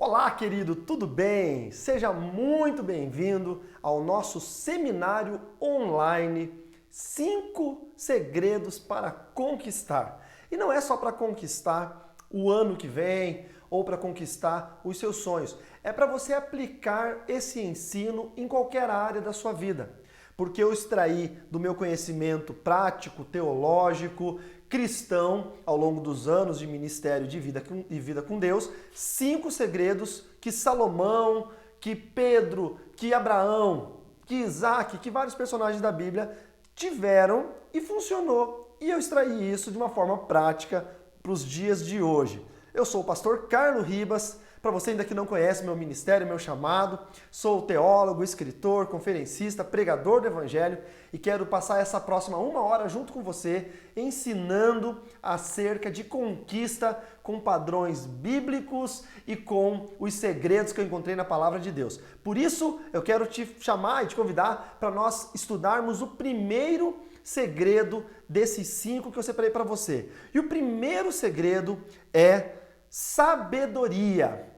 Olá, querido, tudo bem? Seja muito bem-vindo ao nosso seminário online 5 segredos para conquistar. E não é só para conquistar o ano que vem ou para conquistar os seus sonhos. É para você aplicar esse ensino em qualquer área da sua vida. Porque eu extraí do meu conhecimento prático, teológico, cristão, ao longo dos anos de ministério de vida com Deus, 5 segredos que Salomão, que Pedro, que Abraão, que Isaac, que vários personagens da Bíblia tiveram e funcionou. E eu extraí isso de uma forma prática para os dias de hoje. Eu sou o pastor Carlos Ribas. Para você ainda que não conhece meu ministério, meu chamado, sou teólogo, escritor, conferencista, pregador do Evangelho e quero passar essa próxima 1 hora junto com você, ensinando acerca de conquista com padrões bíblicos e com os segredos que eu encontrei na Palavra de Deus. Por isso, eu quero te chamar e te convidar para nós estudarmos o primeiro segredo desses 5 que eu separei para você. E o primeiro segredo é sabedoria.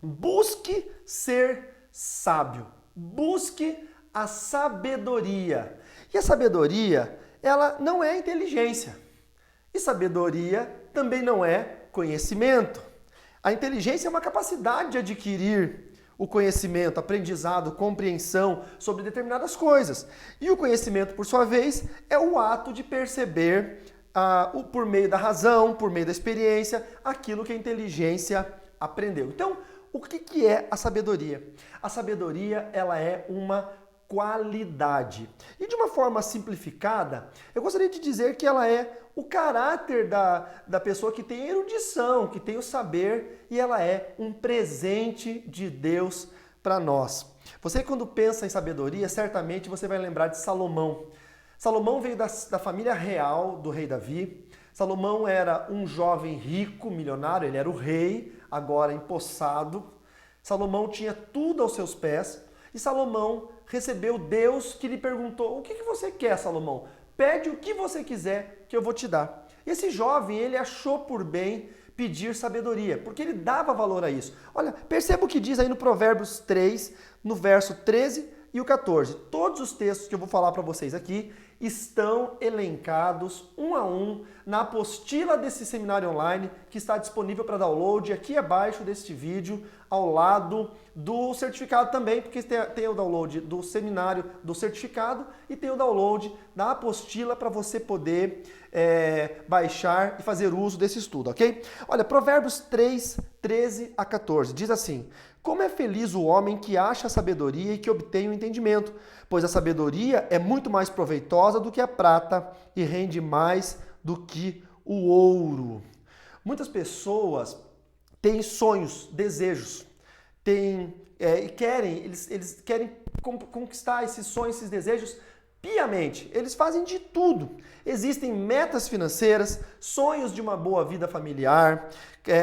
Busque ser sábio. Busque a sabedoria. E a sabedoria, ela não é inteligência. E sabedoria também não é conhecimento. A inteligência é uma capacidade de adquirir o conhecimento, aprendizado, compreensão sobre determinadas coisas. E o conhecimento, por sua vez, é o ato de perceber por meio da razão, por meio da experiência, aquilo que a inteligência aprendeu. Então, o que é a sabedoria? A sabedoria, ela é uma qualidade. E de uma forma simplificada, eu gostaria de dizer que ela é o caráter da pessoa que tem erudição, que tem o saber, e ela é um presente de Deus para nós. Você, quando pensa em sabedoria, certamente você vai lembrar de Salomão. Salomão veio da família real do rei Davi. Salomão era um jovem rico, milionário, ele era o rei, agora empossado. Salomão tinha tudo aos seus pés e Salomão recebeu Deus que lhe perguntou: o que você quer, Salomão? Pede o que você quiser que eu vou te dar. Esse jovem, ele achou por bem pedir sabedoria, porque ele dava valor a isso. Olha, perceba o que diz aí no Provérbios 3, no verso 13 e o 14. Todos os textos que eu vou falar para vocês aqui estão elencados um a um na apostila desse seminário online que está disponível para download aqui abaixo deste vídeo, ao lado do certificado também, porque tem o download do seminário do certificado e tem o download da apostila para você poder baixar e fazer uso desse estudo, ok? Olha, Provérbios 3, 13 a 14, diz assim: como é feliz o homem que acha a sabedoria e que obtém o entendimento, pois a sabedoria é muito mais proveitosa do que a prata e rende mais do que o ouro. Muitas pessoas têm sonhos, desejos, eles querem conquistar esses sonhos, esses desejos piamente. Eles fazem de tudo. Existem metas financeiras, sonhos de uma boa vida familiar,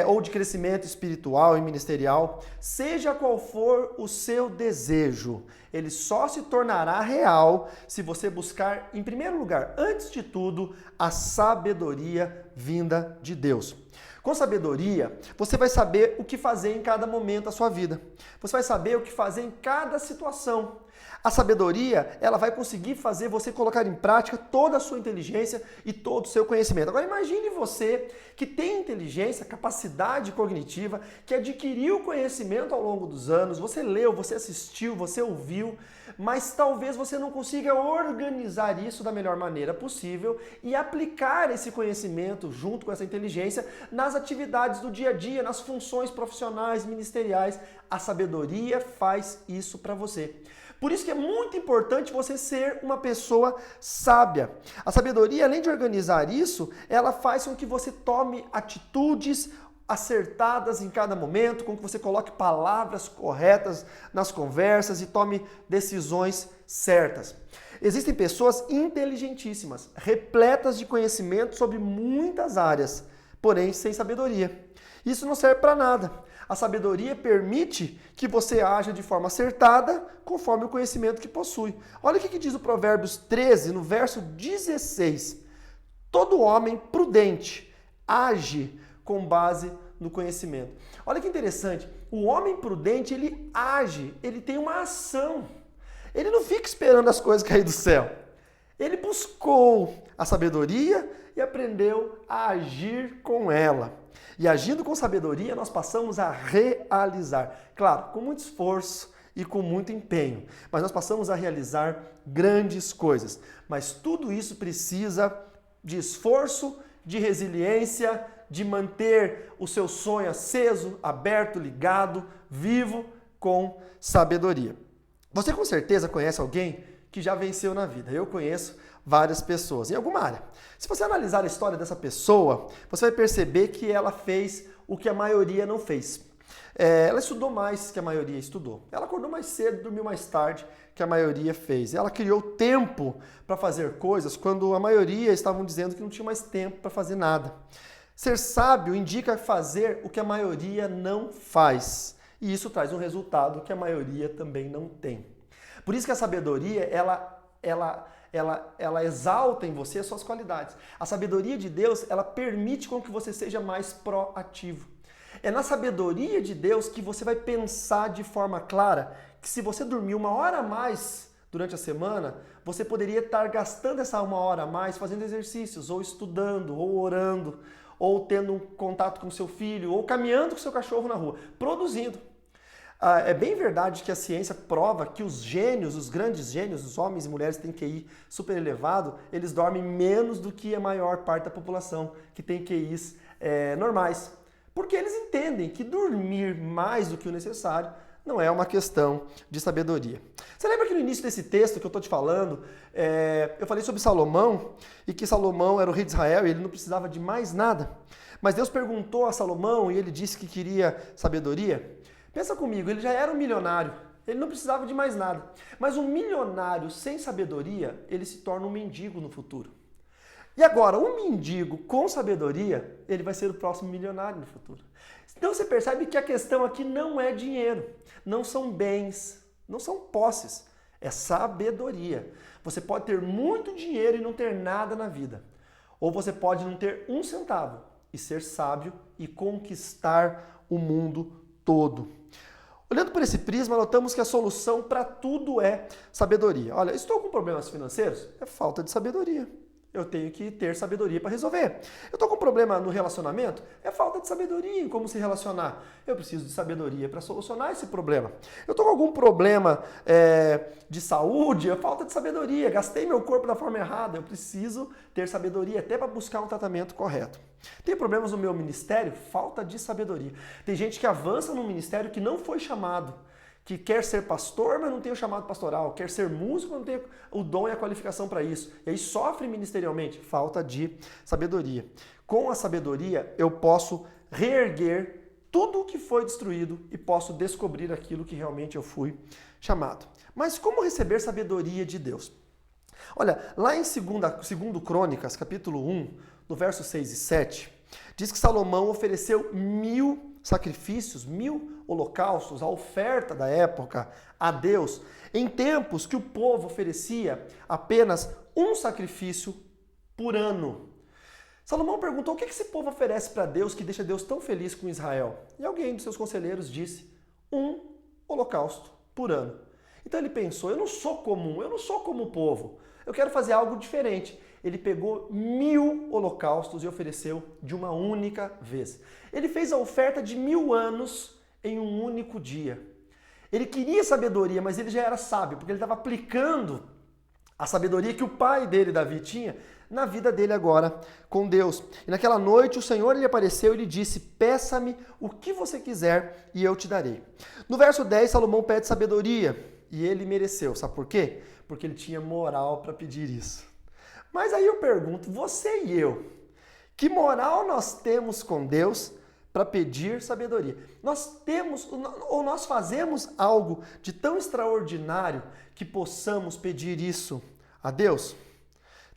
ou de crescimento espiritual e ministerial. Seja qual for o seu desejo, ele só se tornará real se você buscar, em primeiro lugar, antes de tudo, a sabedoria vinda de Deus. Com sabedoria, você vai saber o que fazer em cada momento da sua vida. Você vai saber o que fazer em cada situação. A sabedoria, ela vai conseguir fazer você colocar em prática toda a sua inteligência e todo o seu conhecimento. Agora imagine você que tem inteligência, capacidade cognitiva, que adquiriu conhecimento ao longo dos anos, você leu, você assistiu, você ouviu, mas talvez você não consiga organizar isso da melhor maneira possível e aplicar esse conhecimento junto com essa inteligência nas atividades do dia a dia, nas funções profissionais, ministeriais. A sabedoria faz isso para você. Por isso que é muito importante você ser uma pessoa sábia. A sabedoria, além de organizar isso, ela faz com que você tome atitudes acertadas em cada momento, com que você coloque palavras corretas nas conversas e tome decisões certas. Existem pessoas inteligentíssimas, repletas de conhecimento sobre muitas áreas, porém sem sabedoria. Isso não serve para nada. A sabedoria permite que você haja de forma acertada conforme o conhecimento que possui. Olha o que diz o Provérbios 13, no verso 16. Todo homem prudente age com base no conhecimento. Olha que interessante. o homem prudente, ele age, ele tem uma ação. Ele não fica esperando as coisas cair do céu. Ele buscou a sabedoria e aprendeu a agir com ela. E agindo com sabedoria, nós passamos a realizar. Claro, com muito esforço e com muito empenho. Mas nós passamos a realizar grandes coisas. Mas tudo isso precisa de esforço, de resiliência, de manter o seu sonho aceso, aberto, ligado, vivo, com sabedoria. Você com certeza conhece alguém que já venceu na vida. Eu conheço várias pessoas, em alguma área. Se você analisar a história dessa pessoa, você vai perceber que ela fez o que a maioria não fez. Ela estudou mais que a maioria estudou. Ela acordou mais cedo, dormiu mais tarde que a maioria fez. Ela criou tempo para fazer coisas quando a maioria estavam dizendo que não tinha mais tempo para fazer nada. Ser sábio indica fazer o que a maioria não faz. E isso traz um resultado que a maioria também não tem. Por isso que a sabedoria, ela exalta em você as suas qualidades. A sabedoria de Deus, ela permite com que você seja mais proativo. É na sabedoria de Deus que você vai pensar de forma clara que se você dormir 1 hora a mais durante a semana, você poderia estar gastando essa 1 hora a mais fazendo exercícios, ou estudando, ou orando, ou tendo um contato com seu filho, ou caminhando com seu cachorro na rua, produzindo. É bem verdade que a ciência prova que os gênios, os grandes gênios, os homens e mulheres que têm QI super elevado, eles dormem menos do que a maior parte da população que tem QIs normais. Porque eles entendem que dormir mais do que o necessário não é uma questão de sabedoria. Você lembra que no início desse texto que eu estou te falando, eu falei sobre Salomão e que Salomão era o rei de Israel e ele não precisava de mais nada? Mas Deus perguntou a Salomão e ele disse que queria sabedoria. Pensa comigo, ele já era um milionário, ele não precisava de mais nada. Mas um milionário sem sabedoria, ele se torna um mendigo no futuro. E agora, um mendigo com sabedoria, ele vai ser o próximo milionário no futuro. Então você percebe que a questão aqui não é dinheiro, não são bens, não são posses, é sabedoria. Você pode ter muito dinheiro e não ter nada na vida. Ou você pode não ter 1 centavo e ser sábio e conquistar o mundo todo. Olhando por esse prisma, notamos que a solução para tudo é sabedoria. Olha, estou com problemas financeiros? É falta de sabedoria. Eu tenho que ter sabedoria para resolver. Eu estou com problema no relacionamento? É falta de sabedoria em como se relacionar. Eu preciso de sabedoria para solucionar esse problema. Eu estou com algum problema de saúde? É falta de sabedoria. Gastei meu corpo da forma errada. Eu preciso ter sabedoria até para buscar um tratamento correto. Tem problemas no meu ministério? Falta de sabedoria. Tem gente que avança no ministério que não foi chamado, que quer ser pastor, mas não tem o chamado pastoral, quer ser músico, mas não tem o dom e a qualificação para isso. E aí sofre ministerialmente, falta de sabedoria. Com a sabedoria, eu posso reerguer tudo o que foi destruído e posso descobrir aquilo que realmente eu fui chamado. Mas como receber sabedoria de Deus? Olha, lá em 2 Crônicas, capítulo 1, no verso 6 e 7, diz que Salomão ofereceu 1000 sacrifícios, 1000 holocaustos, a oferta da época a Deus, em tempos que o povo oferecia apenas um sacrifício por ano. Salomão perguntou: o que esse povo oferece para Deus que deixa Deus tão feliz com Israel? E alguém dos seus conselheiros disse: um holocausto por ano. Então ele pensou: eu não sou comum, eu não sou como o povo, eu quero fazer algo diferente. Ele pegou 1000 holocaustos e ofereceu de uma única vez. Ele fez a oferta de 1000 anos em um único dia. Ele queria sabedoria, mas ele já era sábio, porque ele estava aplicando a sabedoria que o pai dele, Davi, tinha na vida dele agora com Deus. E naquela noite o Senhor lhe apareceu e lhe disse: peça-me o que você quiser e eu te darei. No verso 10, Salomão pede sabedoria e ele mereceu. Sabe por quê? Porque ele tinha moral para pedir isso. Mas aí eu pergunto, você e eu, que moral nós temos com Deus para pedir sabedoria? Nós temos, ou nós fazemos algo de tão extraordinário que possamos pedir isso a Deus?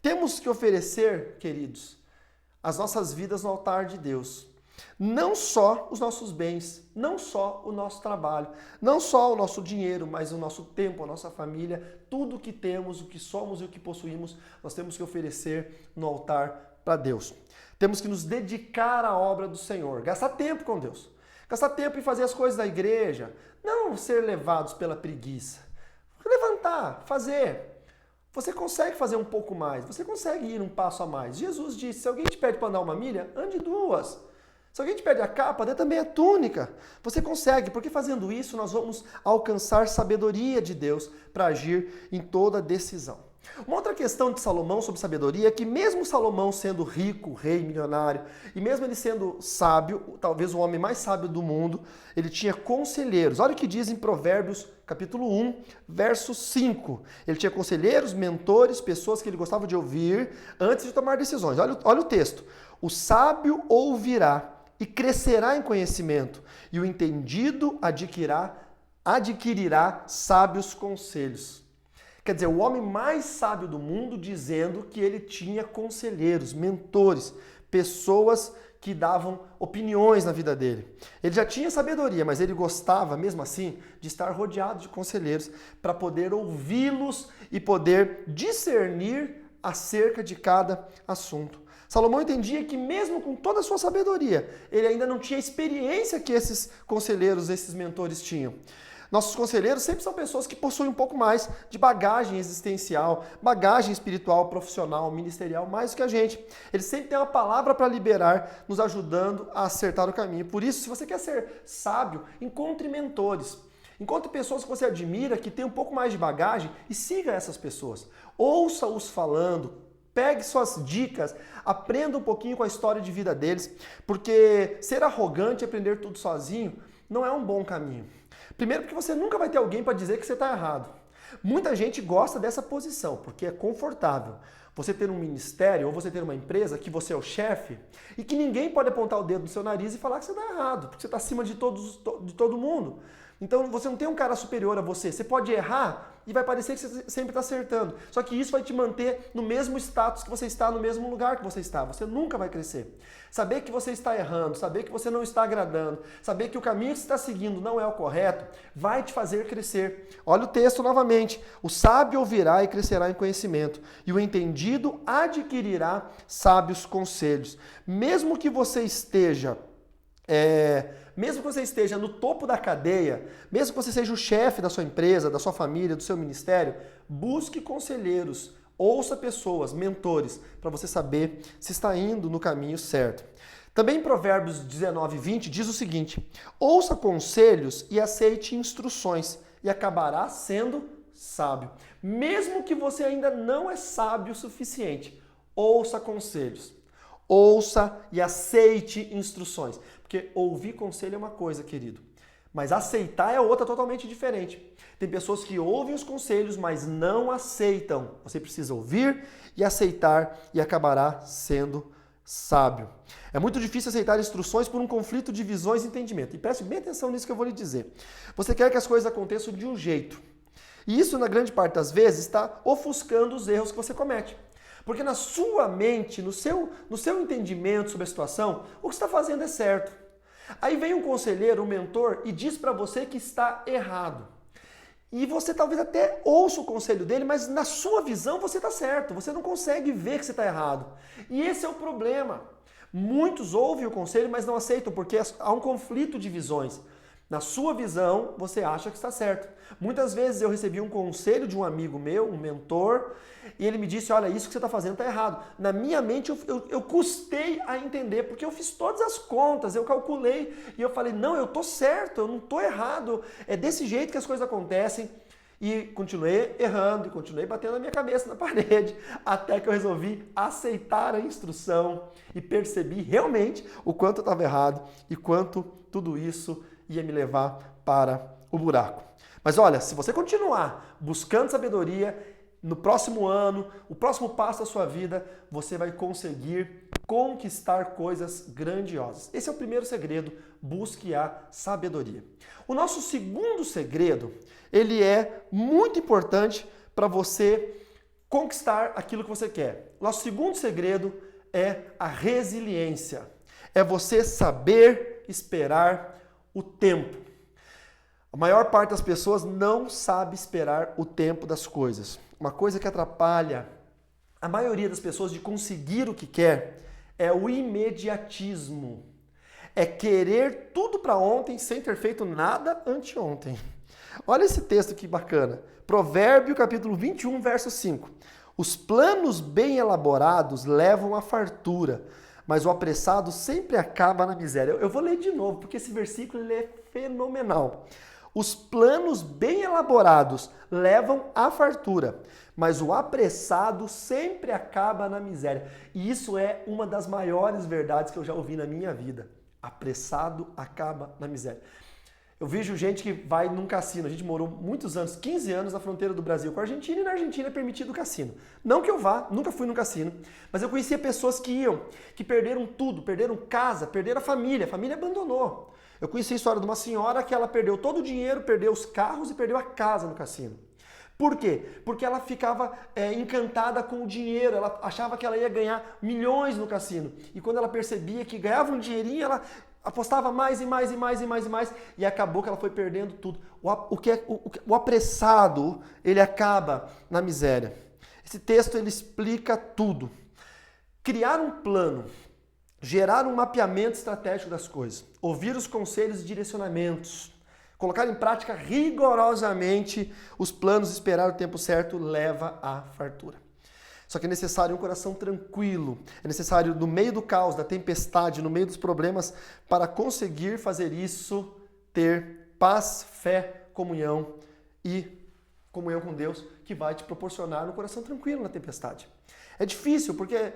Temos que oferecer, queridos, as nossas vidas no altar de Deus. Não só os nossos bens, não só o nosso trabalho, não só o nosso dinheiro, mas o nosso tempo, a nossa família, tudo o que temos, o que somos e o que possuímos, nós temos que oferecer no altar para Deus. Temos que nos dedicar à obra do Senhor, gastar tempo com Deus. Gastar tempo em fazer as coisas da igreja. Não ser levados pela preguiça. Levantar, fazer. Você consegue fazer um pouco mais, você consegue ir um passo a mais. Jesus disse, se alguém te pede para andar uma milha, ande 2. Se alguém te pede a capa, dê também a túnica. Você consegue, porque fazendo isso nós vamos alcançar sabedoria de Deus para agir em toda decisão. Uma outra questão de Salomão sobre sabedoria é que mesmo Salomão sendo rico, rei, milionário, e mesmo ele sendo sábio, talvez o homem mais sábio do mundo, ele tinha conselheiros. Olha o que diz em Provérbios, capítulo 1, verso 5. Ele tinha conselheiros, mentores, pessoas que ele gostava de ouvir antes de tomar decisões. Olha o texto. O sábio ouvirá e crescerá em conhecimento, e o entendido adquirirá sábios conselhos. Quer dizer, o homem mais sábio do mundo dizendo que ele tinha conselheiros, mentores, pessoas que davam opiniões na vida dele. Ele já tinha sabedoria, mas ele gostava, mesmo assim, de estar rodeado de conselheiros para poder ouvi-los e poder discernir acerca de cada assunto. Salomão entendia que mesmo com toda a sua sabedoria, ele ainda não tinha a experiência que esses conselheiros, esses mentores tinham. Nossos conselheiros sempre são pessoas que possuem um pouco mais de bagagem existencial, bagagem espiritual, profissional, ministerial, mais do que a gente. Eles sempre têm uma palavra para liberar, nos ajudando a acertar o caminho. Por isso, se você quer ser sábio, encontre mentores. Encontre pessoas que você admira, que têm um pouco mais de bagagem e siga essas pessoas. Ouça-os falando, pegue suas dicas, aprenda um pouquinho com a história de vida deles, porque ser arrogante e aprender tudo sozinho não é um bom caminho. Primeiro porque você nunca vai ter alguém para dizer que você está errado. Muita gente gosta dessa posição, porque é confortável. Você ter um ministério ou você ter uma empresa que você é o chefe e que ninguém pode apontar o dedo no seu nariz e falar que você está errado, porque você está acima de todo mundo. Então você não tem um cara superior a você. Você pode errar e vai parecer que você sempre está acertando. Só que isso vai te manter no mesmo status que você está, no mesmo lugar que você está. Você nunca vai crescer. Saber que você está errando, saber que você não está agradando, saber que o caminho que você está seguindo não é o correto, vai te fazer crescer. Olha o texto novamente. O sábio ouvirá e crescerá em conhecimento, e o entendido adquirirá sábios conselhos. Mesmo que você esteja no topo da cadeia, mesmo que você seja o chefe da sua empresa, da sua família, do seu ministério, busque conselheiros, ouça pessoas, mentores, para você saber se está indo no caminho certo. Também em Provérbios 19:20 diz o seguinte: ouça conselhos e aceite instruções, e acabará sendo sábio. Mesmo que você ainda não é sábio o suficiente, ouça conselhos. Ouça e aceite instruções. Porque ouvir conselho é uma coisa, querido. Mas aceitar é outra totalmente diferente. Tem pessoas que ouvem os conselhos, mas não aceitam. Você precisa ouvir e aceitar e acabará sendo sábio. É muito difícil aceitar instruções por um conflito de visões e entendimento. E preste bem atenção nisso que eu vou lhe dizer. Você quer que as coisas aconteçam de um jeito. E isso, na grande parte das vezes, está ofuscando os erros que você comete. Porque na sua mente, no seu entendimento sobre a situação, o que você está fazendo é certo. Aí vem um conselheiro, um mentor, e diz para você que está errado. E você talvez até ouça o conselho dele, mas na sua visão você está certo. Você não consegue ver que você está errado. E esse é o problema. Muitos ouvem o conselho, mas não aceitam, porque há um conflito de visões. Na sua visão, você acha que está certo. Muitas vezes eu recebi um conselho de um amigo meu, um mentor, e ele me disse, olha, isso que você está fazendo está errado. Na minha mente eu custei a entender, porque eu fiz todas as contas, eu calculei, e eu falei, não, eu estou certo, eu não estou errado. É desse jeito que as coisas acontecem. E continuei errando, e continuei batendo a minha cabeça na parede, até que eu resolvi aceitar a instrução e percebi realmente o quanto eu estava errado e quanto tudo isso ia me levar para o buraco. Mas olha, se você continuar buscando sabedoria, no próximo ano, o próximo passo da sua vida, você vai conseguir conquistar coisas grandiosas. Esse é o primeiro segredo, busque a sabedoria. O nosso segundo segredo, ele é muito importante para você conquistar aquilo que você quer. Nosso segundo segredo é a resiliência. É você saber esperar o tempo. A maior parte das pessoas não sabe esperar o tempo das coisas. Uma coisa que atrapalha a maioria das pessoas de conseguir o que quer é o imediatismo. é querer tudo para ontem sem ter feito nada anteontem. Olha esse texto que bacana. Provérbio capítulo 21, verso 5. Os planos bem elaborados levam à fartura, mas o apressado sempre acaba na miséria. Eu vou ler de novo, porque esse versículo ele é fenomenal. Os planos bem elaborados levam à fartura, mas o apressado sempre acaba na miséria. E isso é uma das maiores verdades que eu já ouvi na minha vida. Apressado acaba na miséria. Eu vejo gente que vai num cassino. A gente morou muitos anos, 15 anos na fronteira do Brasil com a Argentina, e na Argentina é permitido o cassino. Não que eu vá, nunca fui no cassino, mas eu conhecia pessoas que iam, que perderam tudo, perderam casa, perderam a família abandonou. Eu conheci a história de uma senhora que ela perdeu todo o dinheiro, perdeu os carros e perdeu a casa no cassino. Por quê? Porque ela ficava encantada com o dinheiro, ela achava que ela ia ganhar milhões no cassino. E quando ela percebia que ganhava um dinheirinho, ela apostava mais e mais e mais e mais e mais, e acabou que ela foi perdendo tudo. O apressado, ele acaba na miséria. Esse texto ele explica tudo. Criar um plano, gerar um mapeamento estratégico das coisas, ouvir os conselhos e direcionamentos, colocar em prática rigorosamente os planos, esperar o tempo certo, leva à fartura. Só que é necessário um coração tranquilo, é necessário no meio do caos, da tempestade, no meio dos problemas, para conseguir fazer isso, ter paz, fé, comunhão e comunhão com Deus, que vai te proporcionar um coração tranquilo na tempestade. É difícil, porque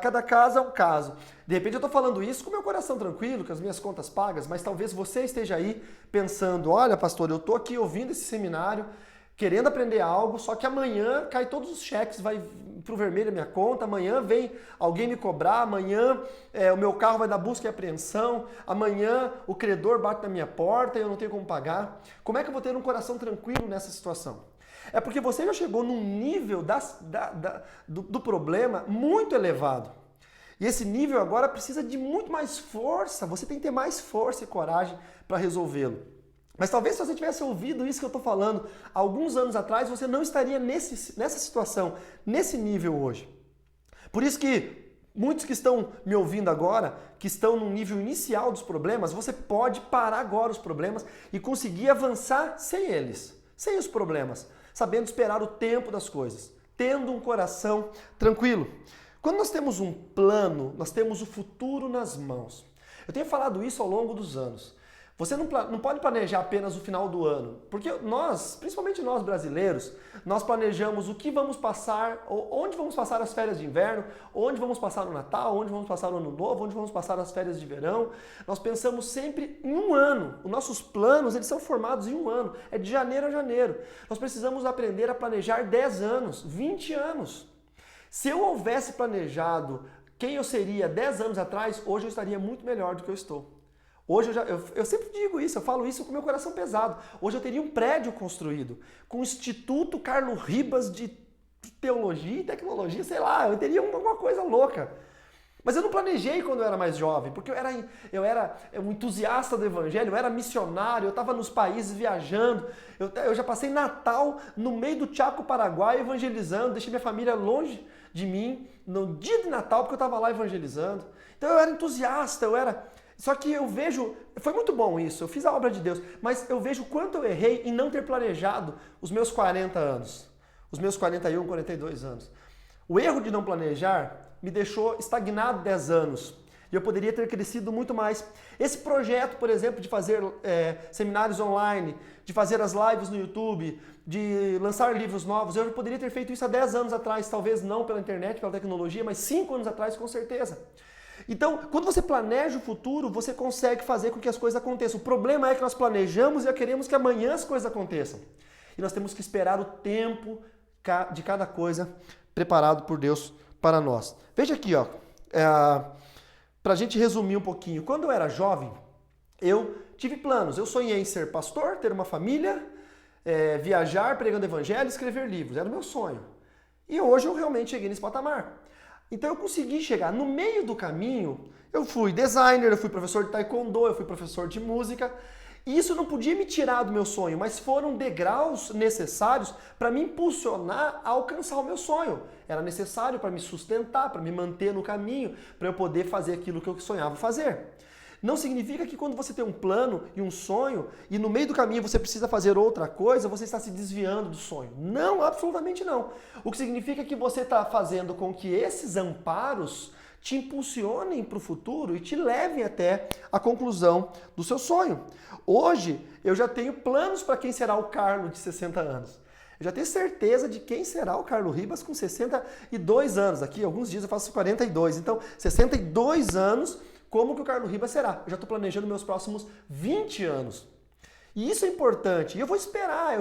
cada caso é um caso. De repente eu estou falando isso com o meu coração tranquilo, com as minhas contas pagas, mas talvez você esteja aí pensando, olha pastor, eu estou aqui ouvindo esse seminário, querendo aprender algo, só que amanhã cai todos os cheques, vai pro vermelho a minha conta, amanhã vem alguém me cobrar, amanhã o meu carro vai dar busca e apreensão, amanhã o credor bate na minha porta e eu não tenho como pagar. Como é que eu vou ter um coração tranquilo nessa situação? É porque você já chegou num nível do problema muito elevado. E esse nível agora precisa de muito mais força, você tem que ter mais força e coragem para resolvê-lo. Mas talvez se você tivesse ouvido isso que eu estou falando alguns anos atrás, você não estaria nessa situação, nesse nível hoje. Por isso que muitos que estão me ouvindo agora, que estão no nível inicial dos problemas, você pode parar agora os problemas e conseguir avançar sem eles, sem os problemas, sabendo esperar o tempo das coisas, tendo um coração tranquilo. Quando nós temos um plano, nós temos o futuro nas mãos. Eu tenho falado isso ao longo dos anos. Você não pode planejar apenas o final do ano, porque nós, principalmente nós brasileiros, nós planejamos o que vamos passar, onde vamos passar as férias de inverno, onde vamos passar o Natal, onde vamos passar o Ano Novo, onde vamos passar as férias de verão. Nós pensamos sempre em um ano. Os nossos planos, eles são formados em um ano, é de janeiro a janeiro. Nós precisamos aprender a planejar 10 anos, 20 anos. Se eu houvesse planejado quem eu seria 10 anos atrás, hoje eu estaria muito melhor do que eu estou. Hoje eu sempre digo isso, eu falo isso com meu coração pesado. Hoje eu teria um prédio construído com o Instituto Carlos Ribas de Teologia e Tecnologia, sei lá, eu teria alguma coisa louca. Mas eu não planejei quando eu era mais jovem, porque eu era um entusiasta do evangelho, eu era missionário, eu estava nos países viajando, eu já passei Natal no meio do Chaco Paraguai evangelizando, deixei minha família longe de mim no dia de Natal porque eu estava lá evangelizando. Então eu era entusiasta, Só que eu vejo, foi muito bom isso, eu fiz a obra de Deus, mas eu vejo quanto eu errei em não ter planejado os meus 40 anos, os meus 41, 42 anos. O erro de não planejar me deixou estagnado 10 anos e eu poderia ter crescido muito mais. Esse projeto, por exemplo, de fazer seminários online, de fazer as lives no YouTube, de lançar livros novos, eu poderia ter feito isso há 10 anos atrás, talvez não pela internet, pela tecnologia, mas 5 anos atrás com certeza. Então, quando você planeja o futuro, você consegue fazer com que as coisas aconteçam. O problema é que nós planejamos e queremos que amanhã as coisas aconteçam. E nós temos que esperar o tempo de cada coisa preparado por Deus para nós. Veja aqui, para a gente resumir um pouquinho. Quando eu era jovem, eu tive planos. Eu sonhei em ser pastor, ter uma família, viajar, pregando evangelho e escrever livros. Era o meu sonho. E hoje eu realmente cheguei nesse patamar. Então eu consegui chegar. No meio do caminho, eu fui designer, eu fui professor de taekwondo, eu fui professor de música. E isso não podia me tirar do meu sonho, mas foram degraus necessários para me impulsionar a alcançar o meu sonho. Era necessário para me sustentar, para me manter no caminho, para eu poder fazer aquilo que eu sonhava fazer. Não significa que quando você tem um plano e um sonho e no meio do caminho você precisa fazer outra coisa, você está se desviando do sonho. Não, absolutamente não. O que significa que você está fazendo com que esses amparos te impulsionem para o futuro e te levem até a conclusão do seu sonho. Hoje, eu já tenho planos para quem será o Carlos de 60 anos. Eu já tenho certeza de quem será o Carlos Ribas com 62 anos. Aqui, alguns dias eu faço 42. Então, 62 anos, como que o Carlos Ribas será? Eu já estou planejando meus próximos 20 anos. E isso é importante. E eu vou esperar,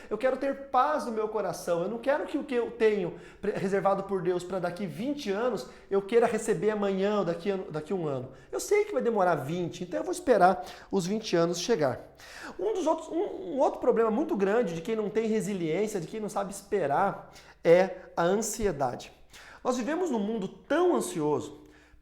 eu quero ter paz no meu coração. Eu não quero que o que eu tenho reservado por Deus para daqui 20 anos, eu queira receber amanhã ou daqui um ano. Eu sei que vai demorar 20, então eu vou esperar os 20 anos chegar. Um outro problema muito grande de quem não tem resiliência, de quem não sabe esperar, é a ansiedade. Nós vivemos num mundo tão ansioso.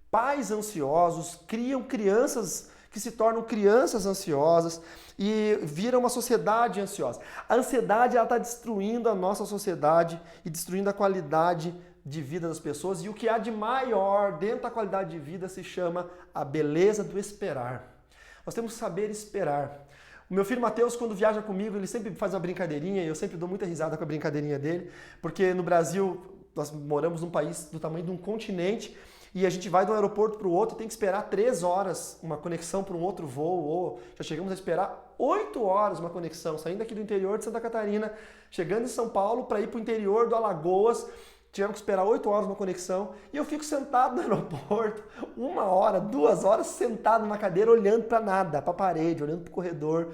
Pais ansiosos criam crianças que se tornam crianças ansiosas e viram uma sociedade ansiosa. A ansiedade está destruindo a nossa sociedade e destruindo a qualidade de vida das pessoas. E o que há de maior dentro da qualidade de vida se chama a beleza do esperar. Nós temos que saber esperar. O meu filho Matheus, quando viaja comigo, ele sempre faz uma brincadeirinha e eu sempre dou muita risada com a brincadeirinha dele, porque no Brasil nós moramos num país do tamanho de um continente e a gente vai de um aeroporto para o outro e tem que esperar 3 horas uma conexão para um outro voo, ou já chegamos a esperar 8 horas uma conexão, saindo aqui do interior de Santa Catarina, chegando em São Paulo para ir para o interior do Alagoas, tivemos que esperar 8 horas uma conexão e eu fico sentado no aeroporto 1 hora, 2 horas sentado numa cadeira olhando para nada, para a parede, olhando para o corredor.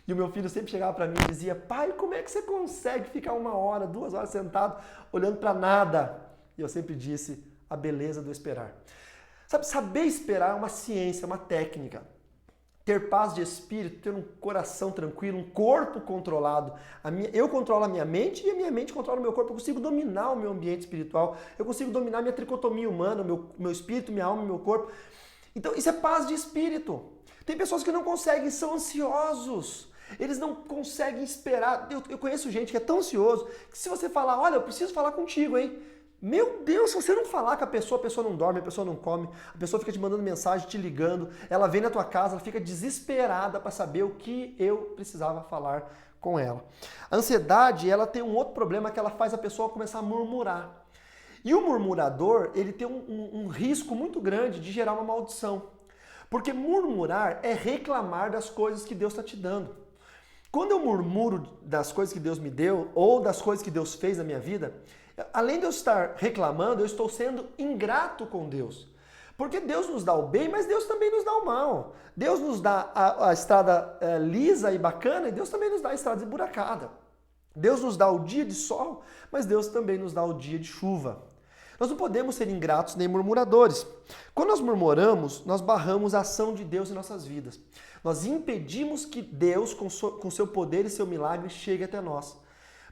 E o meu filho sempre chegava para mim e dizia: pai, como é que você consegue ficar 1 hora, 2 horas sentado olhando para nada? E eu sempre disse: a beleza do esperar. Saber esperar é uma ciência, uma técnica. Ter paz de espírito, ter um coração tranquilo, um corpo controlado. Eu controlo a minha mente e a minha mente controla o meu corpo. Eu consigo dominar o meu ambiente espiritual. Eu consigo dominar a minha tricotomia humana, meu espírito, minha alma e meu corpo. Então isso é paz de espírito. Tem pessoas que não conseguem, são ansiosos. Eles não conseguem esperar. Eu conheço gente que é tão ansioso que se você falar: olha, eu preciso falar contigo, hein? Meu Deus, se você não falar com a pessoa não dorme, a pessoa não come, a pessoa fica te mandando mensagem, te ligando, ela vem na tua casa, ela fica desesperada para saber o que eu precisava falar com ela. A ansiedade, ela tem um outro problema que ela faz a pessoa começar a murmurar. E o murmurador, ele tem um risco muito grande de gerar uma maldição. Porque murmurar é reclamar das coisas que Deus está te dando. Quando eu murmuro das coisas que Deus me deu ou das coisas que Deus fez na minha vida, além de eu estar reclamando, eu estou sendo ingrato com Deus. Porque Deus nos dá o bem, mas Deus também nos dá o mal. Deus nos dá a estrada lisa e bacana e Deus também nos dá a estrada esburacada. Deus nos dá o dia de sol, mas Deus também nos dá o dia de chuva. Nós não podemos ser ingratos nem murmuradores. Quando nós murmuramos, nós barramos a ação de Deus em nossas vidas. Nós impedimos que Deus, com seu poder e seu milagre, chegue até nós.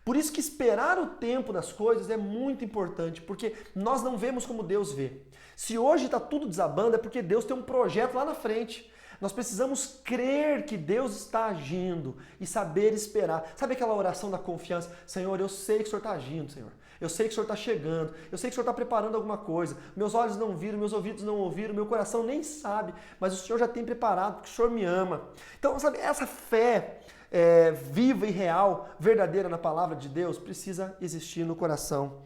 Por isso que esperar o tempo das coisas é muito importante, porque nós não vemos como Deus vê. Se hoje está tudo desabando, é porque Deus tem um projeto lá na frente. Nós precisamos crer que Deus está agindo e saber esperar. Sabe aquela oração da confiança? Senhor, eu sei que o Senhor está agindo, Senhor. Eu sei que o Senhor está chegando. Eu sei que o Senhor está preparando alguma coisa. Meus olhos não viram, meus ouvidos não ouviram, meu coração nem sabe, mas o Senhor já tem preparado, porque o Senhor me ama. Então, sabe, essa fé viva e real, verdadeira na palavra de Deus, precisa existir no coração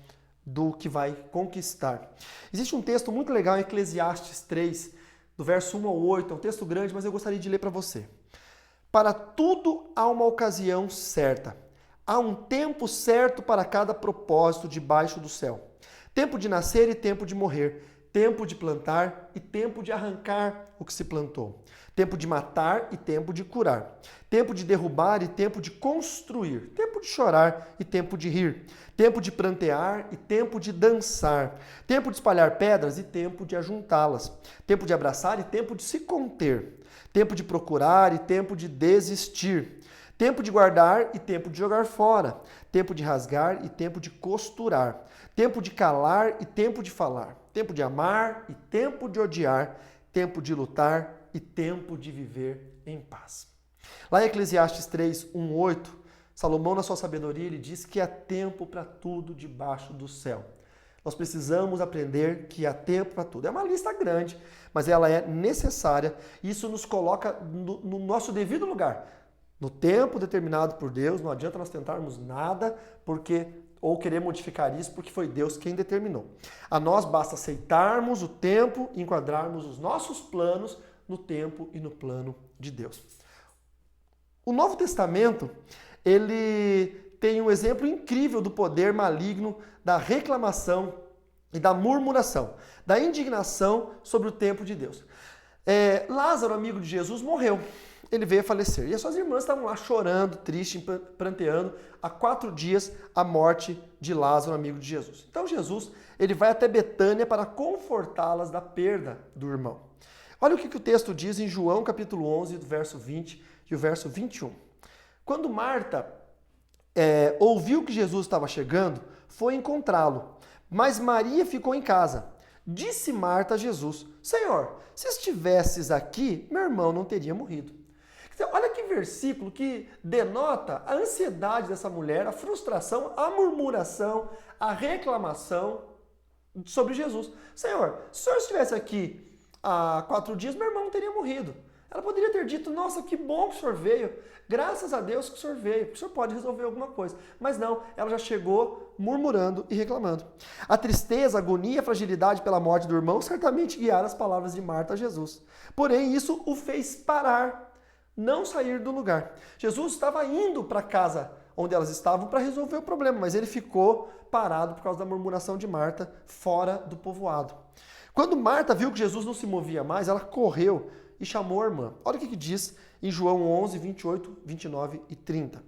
do que vai conquistar. Existe um texto muito legal em Eclesiastes 3, do verso 1 ao 8, é um texto grande, mas eu gostaria de ler para você. Para tudo há uma ocasião certa. Há um tempo certo para cada propósito debaixo do céu. Tempo de nascer e tempo de morrer. Tempo de plantar e tempo de arrancar o que se plantou. Tempo de matar e tempo de curar. Tempo de derrubar e tempo de construir. Tempo de chorar e tempo de rir. Tempo de prantear e tempo de dançar. Tempo de espalhar pedras e tempo de ajuntá-las. Tempo de abraçar e tempo de se conter. Tempo de procurar e tempo de desistir. Tempo de guardar e tempo de jogar fora. Tempo de rasgar e tempo de costurar. Tempo de calar e tempo de falar. Tempo de amar e tempo de odiar. Tempo de lutar e tempo de viver em paz. Lá em Eclesiastes 3, 1, 8, Salomão, na sua sabedoria, ele diz que há tempo para tudo debaixo do céu. Nós precisamos aprender que há tempo para tudo. É uma lista grande, mas ela é necessária. Isso nos coloca no nosso devido lugar. No tempo determinado por Deus, não adianta nós tentarmos nada ou querer modificar isso, porque foi Deus quem determinou. A nós basta aceitarmos o tempo e enquadrarmos os nossos planos no tempo e no plano de Deus. O Novo Testamento, ele tem um exemplo incrível do poder maligno da reclamação e da murmuração, da indignação sobre o tempo de Deus. Lázaro, amigo de Jesus, morreu. Ele veio a falecer. E as suas irmãs estavam lá chorando, triste, pranteando, há 4 dias a morte de Lázaro, amigo de Jesus. Então Jesus, ele vai até Betânia para confortá-las da perda do irmão. Olha o que o texto diz em João capítulo 11, do verso 20 e o verso 21. Quando Marta ouviu que Jesus estava chegando, foi encontrá-lo, mas Maria ficou em casa. Disse Marta a Jesus: Senhor, se estivesses aqui, meu irmão não teria morrido. Então, olha que versículo que denota a ansiedade dessa mulher, a frustração, a murmuração, a reclamação sobre Jesus. Senhor, se o Senhor estivesse aqui há 4 dias, meu irmão não teria morrido. Ela poderia ter dito: nossa, que bom que o Senhor veio, graças a Deus que o Senhor veio, que o Senhor pode resolver alguma coisa. Mas não, ela já chegou murmurando e reclamando. A tristeza, a agonia, a fragilidade pela morte do irmão certamente guiaram as palavras de Marta a Jesus. Porém, isso o fez parar, não sair do lugar. Jesus estava indo para a casa onde elas estavam para resolver o problema, mas ele ficou parado por causa da murmuração de Marta fora do povoado. Quando Marta viu que Jesus não se movia mais, ela correu e chamou a irmã. Olha o que diz em João 11, 28, 29 e 30.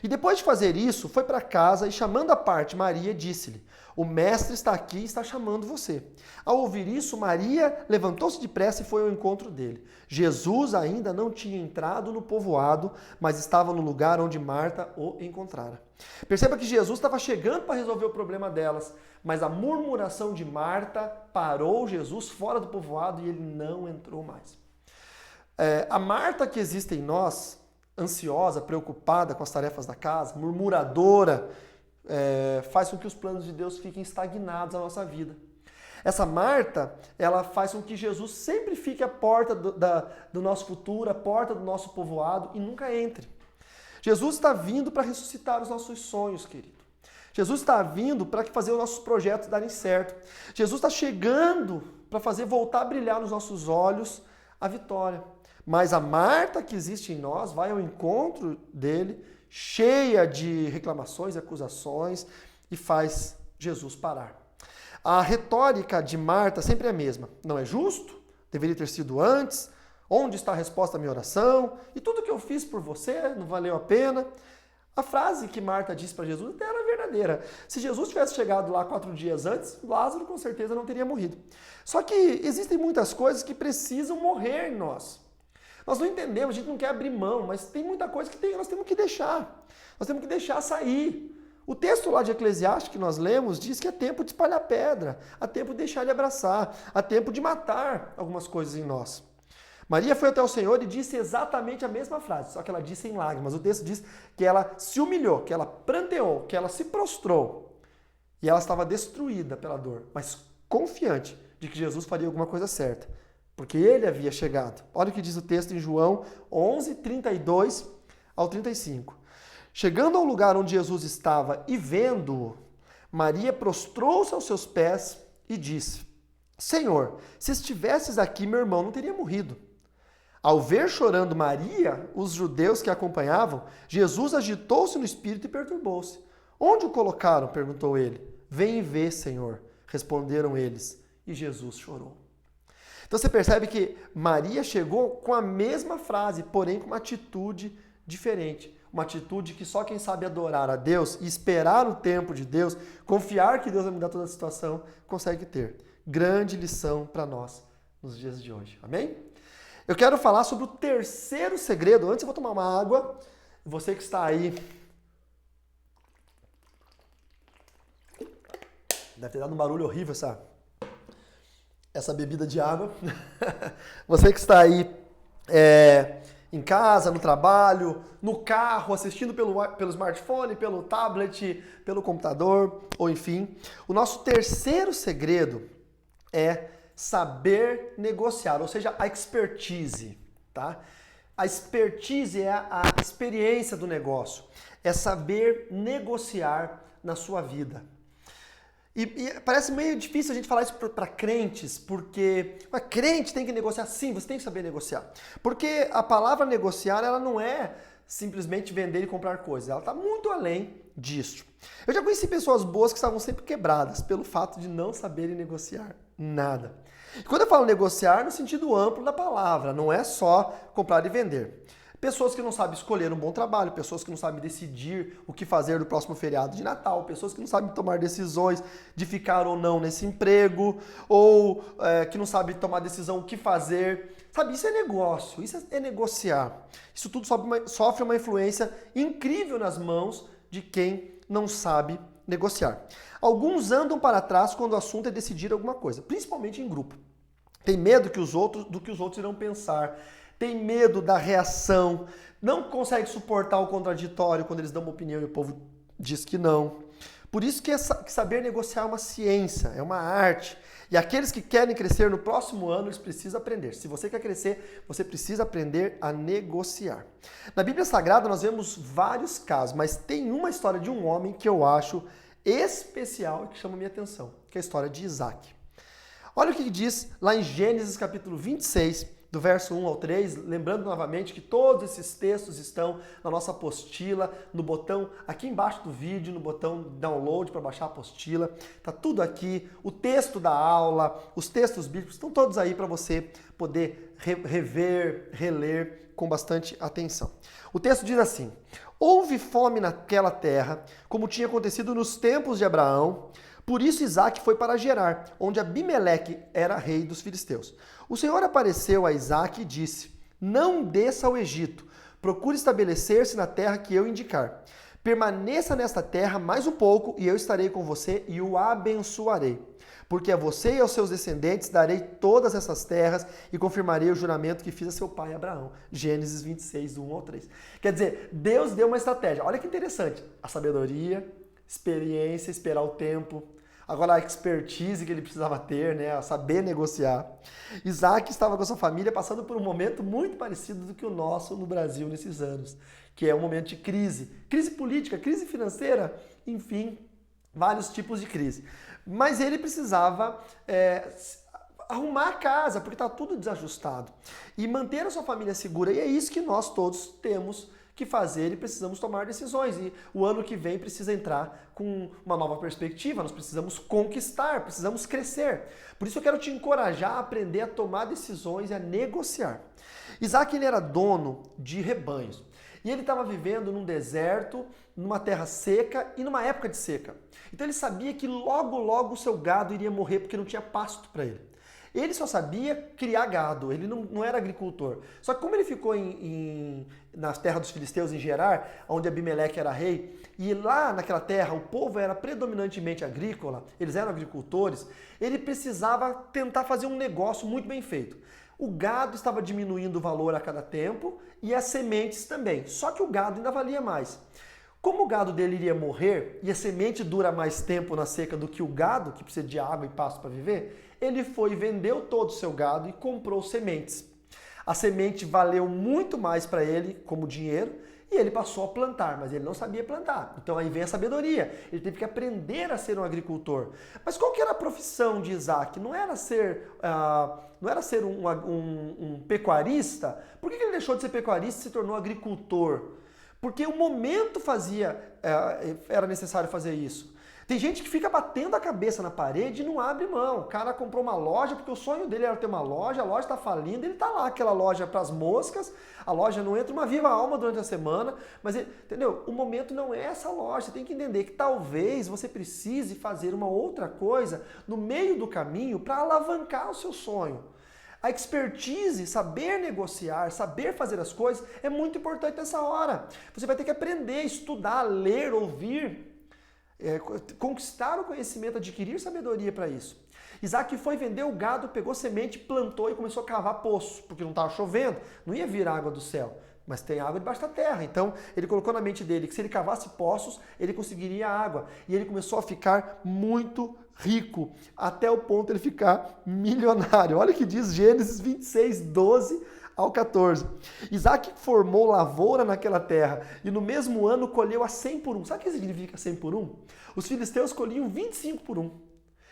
E depois de fazer isso, foi para casa e, chamando à parte Maria, disse-lhe: o mestre está aqui e está chamando você. Ao ouvir isso, Maria levantou-se depressa e foi ao encontro dele. Jesus ainda não tinha entrado no povoado, mas estava no lugar onde Marta o encontrara. Perceba que Jesus estava chegando para resolver o problema delas, mas a murmuração de Marta parou Jesus fora do povoado e ele não entrou mais. A Marta que existe em nós, ansiosa, preocupada com as tarefas da casa, murmuradora, faz com que os planos de Deus fiquem estagnados na nossa vida. Essa Marta, ela faz com que Jesus sempre fique à porta do nosso futuro, à porta do nosso povoado e nunca entre. Jesus está vindo para ressuscitar os nossos sonhos, querido. Jesus está vindo para fazer os nossos projetos darem certo. Jesus está chegando para fazer voltar a brilhar nos nossos olhos a vitória. Mas a Marta que existe em nós vai ao encontro dele, cheia de reclamações e acusações, e faz Jesus parar. A retórica de Marta sempre é a mesma. Não é justo? Deveria ter sido antes? Onde está a resposta à minha oração? E tudo que eu fiz por você não valeu a pena? A frase que Marta disse para Jesus era verdadeira. Se Jesus tivesse chegado lá 4 dias antes, Lázaro com certeza não teria morrido. Só que existem muitas coisas que precisam morrer em nós. Nós não entendemos, a gente não quer abrir mão, mas tem muita coisa que nós temos que deixar. Nós temos que deixar sair. O texto lá de Eclesiastes que nós lemos diz que é tempo de espalhar pedra, há tempo de deixar de abraçar, há tempo de matar algumas coisas em nós. Maria foi até o Senhor e disse exatamente a mesma frase, só que ela disse em lágrimas. O texto diz que ela se humilhou, que ela pranteou, que ela se prostrou. E ela estava destruída pela dor, mas confiante de que Jesus faria alguma coisa certa. Porque ele havia chegado. Olha o que diz o texto em João 11, 32 ao 35. Chegando ao lugar onde Jesus estava e vendo-o, Maria prostrou-se aos seus pés e disse: Senhor, se estivesses aqui, meu irmão não teria morrido. Ao ver chorando Maria, os judeus que a acompanhavam, Jesus agitou-se no espírito e perturbou-se. Onde o colocaram? Perguntou ele. Vem e vê, Senhor, responderam eles. E Jesus chorou. Então você percebe que Maria chegou com a mesma frase, porém com uma atitude diferente. Uma atitude que só quem sabe adorar a Deus e esperar o tempo de Deus, confiar que Deus vai mudar toda a situação, consegue ter. Grande lição para nós nos dias de hoje. Amém? Eu quero falar sobre o terceiro segredo. Antes eu vou tomar uma água. Você que está aí... Deve ter dado um barulho horrível essa bebida de água. Você que está aí Em casa, no trabalho, no carro, assistindo pelo smartphone, pelo tablet, pelo computador, ou enfim. O nosso terceiro segredo é saber negociar, ou seja, a expertise, tá? A expertise é a experiência do negócio, é saber negociar na sua vida. E parece meio difícil a gente falar isso para crentes, porque crente tem que negociar. Sim, você tem que saber negociar. Porque a palavra negociar, ela não é simplesmente vender e comprar coisas. Ela está muito além disso. Eu já conheci pessoas boas que estavam sempre quebradas pelo fato de não saberem negociar nada. E quando eu falo negociar, no sentido amplo da palavra, não é só comprar e vender. Pessoas que não sabem escolher um bom trabalho, pessoas que não sabem decidir o que fazer no próximo feriado de Natal, pessoas que não sabem tomar decisões de ficar ou não nesse emprego, ou que não sabem tomar decisão o que fazer. Sabe, isso é negócio, isso é negociar. Isso tudo sofre uma influência incrível nas mãos de quem não sabe negociar. Alguns andam para trás quando o assunto é decidir alguma coisa, principalmente em grupo. Tem medo do que os outros irão pensar. Tem medo da reação, não consegue suportar o contraditório quando eles dão uma opinião e o povo diz que não. Por isso que saber negociar é uma ciência, é uma arte. E aqueles que querem crescer no próximo ano, eles precisam aprender. Se você quer crescer, você precisa aprender a negociar. Na Bíblia Sagrada nós vemos vários casos, mas tem uma história de um homem que eu acho especial e que chama a minha atenção, que é a história de Isaac. Olha o que diz lá em Gênesis capítulo 26, do verso 1 ao 3, lembrando novamente que todos esses textos estão na nossa apostila, no botão aqui embaixo do vídeo, no botão download para baixar a apostila. Tá tudo aqui, o texto da aula, os textos bíblicos estão todos aí para você poder rever, reler com bastante atenção. O texto diz assim: houve fome naquela terra, como tinha acontecido nos tempos de Abraão. Por isso Isaac foi para Gerar, onde Abimeleque era rei dos filisteus. O Senhor apareceu a Isaac e disse: não desça ao Egito, procure estabelecer-se na terra que eu indicar. Permaneça nesta terra mais um pouco e eu estarei com você e o abençoarei. Porque a você e aos seus descendentes darei todas essas terras e confirmarei o juramento que fiz a seu pai Abraão. Gênesis 26, do 1 ao 3. Quer dizer, Deus deu uma estratégia. Olha que interessante. A sabedoria, experiência, esperar o tempo. Agora a expertise que ele precisava ter, né, saber negociar. Isaac estava com a sua família passando por um momento muito parecido do que o nosso no Brasil nesses anos, que é um momento de crise. Crise política, crise financeira, enfim, vários tipos de crise. Mas ele precisava arrumar a casa, porque está tudo desajustado. E manter a sua família segura. E é isso que nós todos temos que fazer e precisamos tomar decisões. E o ano que vem precisa entrar com uma nova perspectiva, nós precisamos conquistar, precisamos crescer. Por isso eu quero te encorajar a aprender a tomar decisões e a negociar. Isaac, ele era dono de rebanhos. E ele estava vivendo num deserto, numa terra seca e numa época de seca. Então ele sabia que logo, logo o seu gado iria morrer porque não tinha pasto para ele. Ele só sabia criar gado, ele não era agricultor. Só que como ele ficou na terra dos filisteus, em Gerar, onde Abimeleque era rei, e lá naquela terra o povo era predominantemente agrícola, eles eram agricultores, ele precisava tentar fazer um negócio muito bem feito. O gado estava diminuindo o valor a cada tempo e as sementes também, só que o gado ainda valia mais. Como o gado dele iria morrer e a semente dura mais tempo na seca do que o gado, que precisa de água e pasto para viver, ele foi e vendeu todo o seu gado e comprou sementes. A semente valeu muito mais para ele como dinheiro e ele passou a plantar, mas ele não sabia plantar. Então aí vem a sabedoria. Ele teve que aprender a ser um agricultor. Mas qual que era a profissão de Isaac? Não era ser um pecuarista? Por que ele deixou de ser pecuarista e se tornou agricultor? Porque o momento era necessário fazer isso. Tem gente que fica batendo a cabeça na parede e não abre mão. O cara comprou uma loja porque o sonho dele era ter uma loja, a loja está falindo, ele está lá, aquela loja para as moscas, a loja não entra uma viva alma durante a semana, mas, entendeu? O momento não é essa loja, você tem que entender que talvez você precise fazer uma outra coisa no meio do caminho para alavancar o seu sonho. A expertise, saber negociar, saber fazer as coisas é muito importante nessa hora. Você vai ter que aprender, estudar, ler, ouvir, conquistar o conhecimento, adquirir sabedoria para isso. Isaac foi vender o gado, pegou semente, plantou e começou a cavar poço, porque não estava chovendo, não ia vir água do céu, mas tem água debaixo da terra. Então ele colocou na mente dele que se ele cavasse poços, ele conseguiria água. E ele começou a ficar muito rico, até o ponto de ele ficar milionário. Olha o que diz Gênesis 26, 12 ao 14. Isaac formou lavoura naquela terra e no mesmo ano colheu a 100 por 1. Sabe o que significa 100 por 1? Os filisteus colhiam 25 por 1.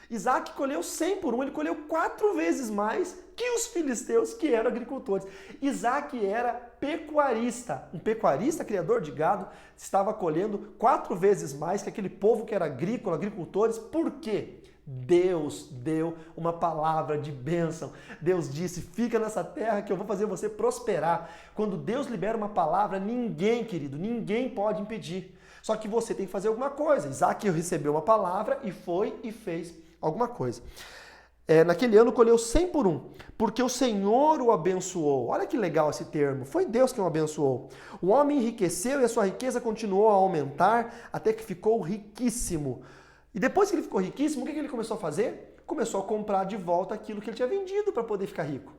Isaac colheu 100 por 1, ele colheu 4 vezes mais que os filisteus que eram agricultores. Isaac era pecuarista. Um pecuarista, criador de gado, estava colhendo 4 vezes mais que aquele povo que era agrícola, agricultores. Por quê? Deus deu uma palavra de bênção. Deus disse, fica nessa terra que eu vou fazer você prosperar. Quando Deus libera uma palavra, ninguém, querido, ninguém pode impedir. Só que você tem que fazer alguma coisa. Isaac recebeu uma palavra e foi e fez alguma coisa. Naquele ano colheu 100 por 1, porque o Senhor o abençoou. Olha que legal esse termo. Foi Deus quem o abençoou. O homem enriqueceu e a sua riqueza continuou a aumentar até que ficou riquíssimo. E depois que ele ficou riquíssimo, o que ele começou a fazer? Começou a comprar de volta aquilo que ele tinha vendido para poder ficar rico.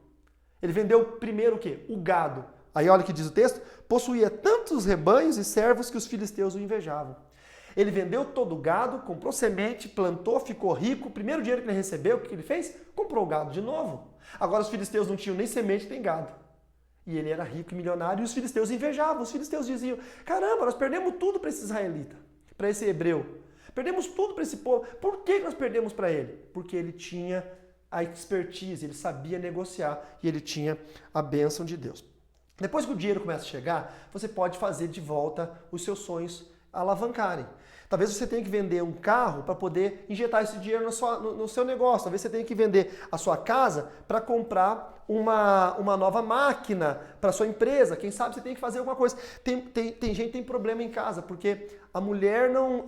Ele vendeu primeiro o quê? O gado. Aí olha o que diz o texto. Possuía tantos rebanhos e servos que os filisteus o invejavam. Ele vendeu todo o gado, comprou semente, plantou, ficou rico. O primeiro dinheiro que ele recebeu, o que ele fez? Comprou o gado de novo. Agora os filisteus não tinham nem semente nem gado. E ele era rico e milionário e os filisteus invejavam. Os filisteus diziam, caramba, nós perdemos tudo para esse israelita, para esse hebreu. Perdemos tudo para esse povo. Por que nós perdemos para ele? Porque ele tinha a expertise, ele sabia negociar e ele tinha a bênção de Deus. Depois que o dinheiro começa a chegar, você pode fazer de volta os seus sonhos alavancarem. Talvez você tenha que vender um carro para poder injetar esse dinheiro no seu negócio. Talvez você tenha que vender a sua casa para comprar uma nova máquina para a sua empresa. Quem sabe você tem que fazer alguma coisa. Tem gente que tem problema em casa, porque a mulher não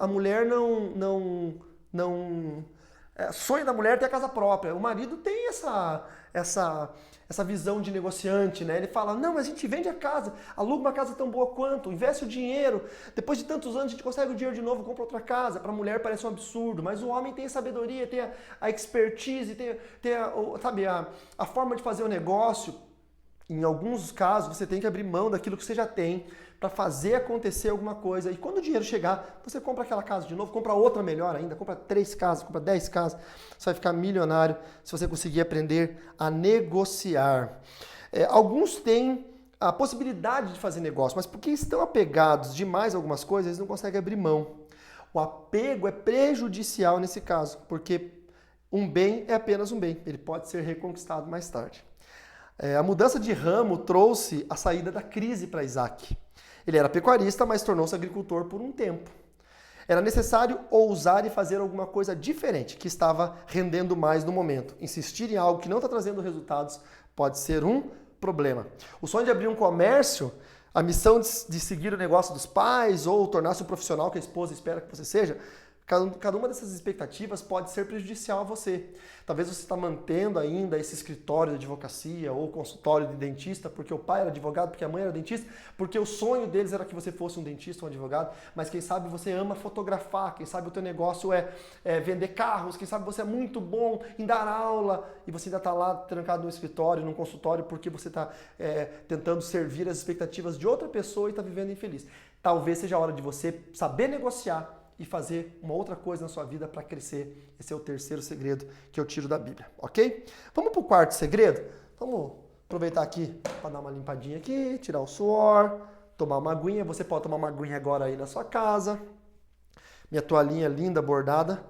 sonho da mulher é ter a casa própria. O marido tem essa visão de negociante, né? Ele fala, não, mas a gente vende a casa, aluga uma casa tão boa quanto, investe o dinheiro, depois de tantos anos a gente consegue o dinheiro de novo, compra outra casa. Para a mulher parece um absurdo, mas o homem tem a sabedoria, tem a expertise, tem a forma de fazer o negócio. Em alguns casos, você tem que abrir mão daquilo que você já tem para fazer acontecer alguma coisa. E quando o dinheiro chegar, você compra aquela casa de novo, compra outra melhor ainda, compra 3 casas, compra 10 casas. Você vai ficar milionário se você conseguir aprender a negociar. Alguns têm a possibilidade de fazer negócio, mas porque estão apegados demais a algumas coisas, eles não conseguem abrir mão. O apego é prejudicial nesse caso, porque um bem é apenas um bem. Ele pode ser reconquistado mais tarde. A mudança de ramo trouxe a saída da crise para Isaac. Ele era pecuarista, mas tornou-se agricultor por um tempo. Era necessário ousar e fazer alguma coisa diferente, que estava rendendo mais no momento. Insistir em algo que não está trazendo resultados pode ser um problema. O sonho de abrir um comércio, a missão de seguir o negócio dos pais ou tornar-se um profissional que a esposa espera que você seja, cada uma dessas expectativas pode ser prejudicial a você. Talvez você está mantendo ainda esse escritório de advocacia ou consultório de dentista porque o pai era advogado, porque a mãe era dentista, porque o sonho deles era que você fosse um dentista ou um advogado, mas quem sabe você ama fotografar, quem sabe o teu negócio é vender carros, quem sabe você é muito bom em dar aula e você ainda está lá trancado no escritório, num consultório, porque você está tentando servir as expectativas de outra pessoa e está vivendo infeliz. Talvez seja a hora de você saber negociar e fazer uma outra coisa na sua vida para crescer. Esse é o terceiro segredo que eu tiro da Bíblia, ok? Vamos para o quarto segredo? Vamos aproveitar aqui para dar uma limpadinha aqui, tirar o suor, tomar uma aguinha. Você pode tomar uma aguinha agora aí na sua casa. Minha toalhinha linda, bordada,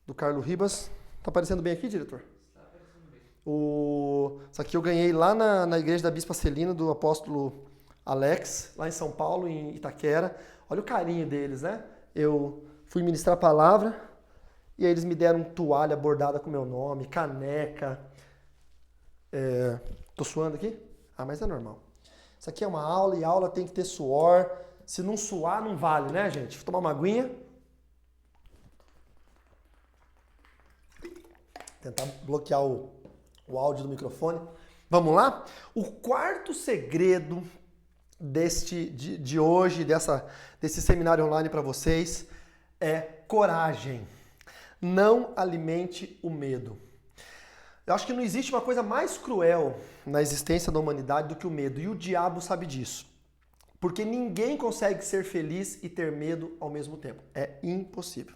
do Carlos Ribas. Tá aparecendo bem aqui, diretor? Está aparecendo bem. Isso aqui eu ganhei lá na igreja da Bispa Celina, do apóstolo Alex, lá em São Paulo, em Itaquera. Olha o carinho deles, né? Eu fui ministrar a palavra e aí eles me deram toalha bordada com meu nome, caneca. Tô suando aqui? Ah, mas é normal. Isso aqui é uma aula e aula tem que ter suor. Se não suar, não vale, né, gente? Vou tomar uma aguinha. Tentar bloquear o áudio do microfone. Vamos lá? O quarto segredo de hoje, desse seminário online para vocês, é coragem. Não alimente o medo. Eu acho que não existe uma coisa mais cruel na existência da humanidade do que o medo, e o diabo sabe disso. Porque ninguém consegue ser feliz e ter medo ao mesmo tempo. É impossível.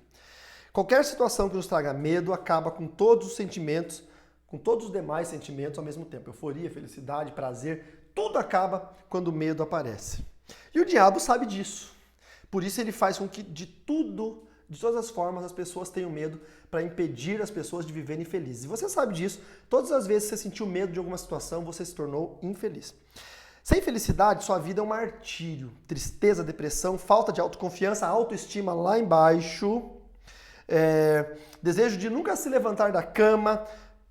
Qualquer situação que nos traga medo acaba com todos os sentimentos, com todos os demais sentimentos ao mesmo tempo. Euforia, felicidade, prazer, tudo acaba quando o medo aparece. E o diabo sabe disso. Por isso ele faz com que de todas as formas, as pessoas tenham medo para impedir as pessoas de viverem felizes. E você sabe disso, todas as vezes que você sentiu medo de alguma situação, você se tornou infeliz. Sem felicidade, sua vida é um martírio. Tristeza, depressão, falta de autoconfiança, autoestima lá embaixo, desejo de nunca se levantar da cama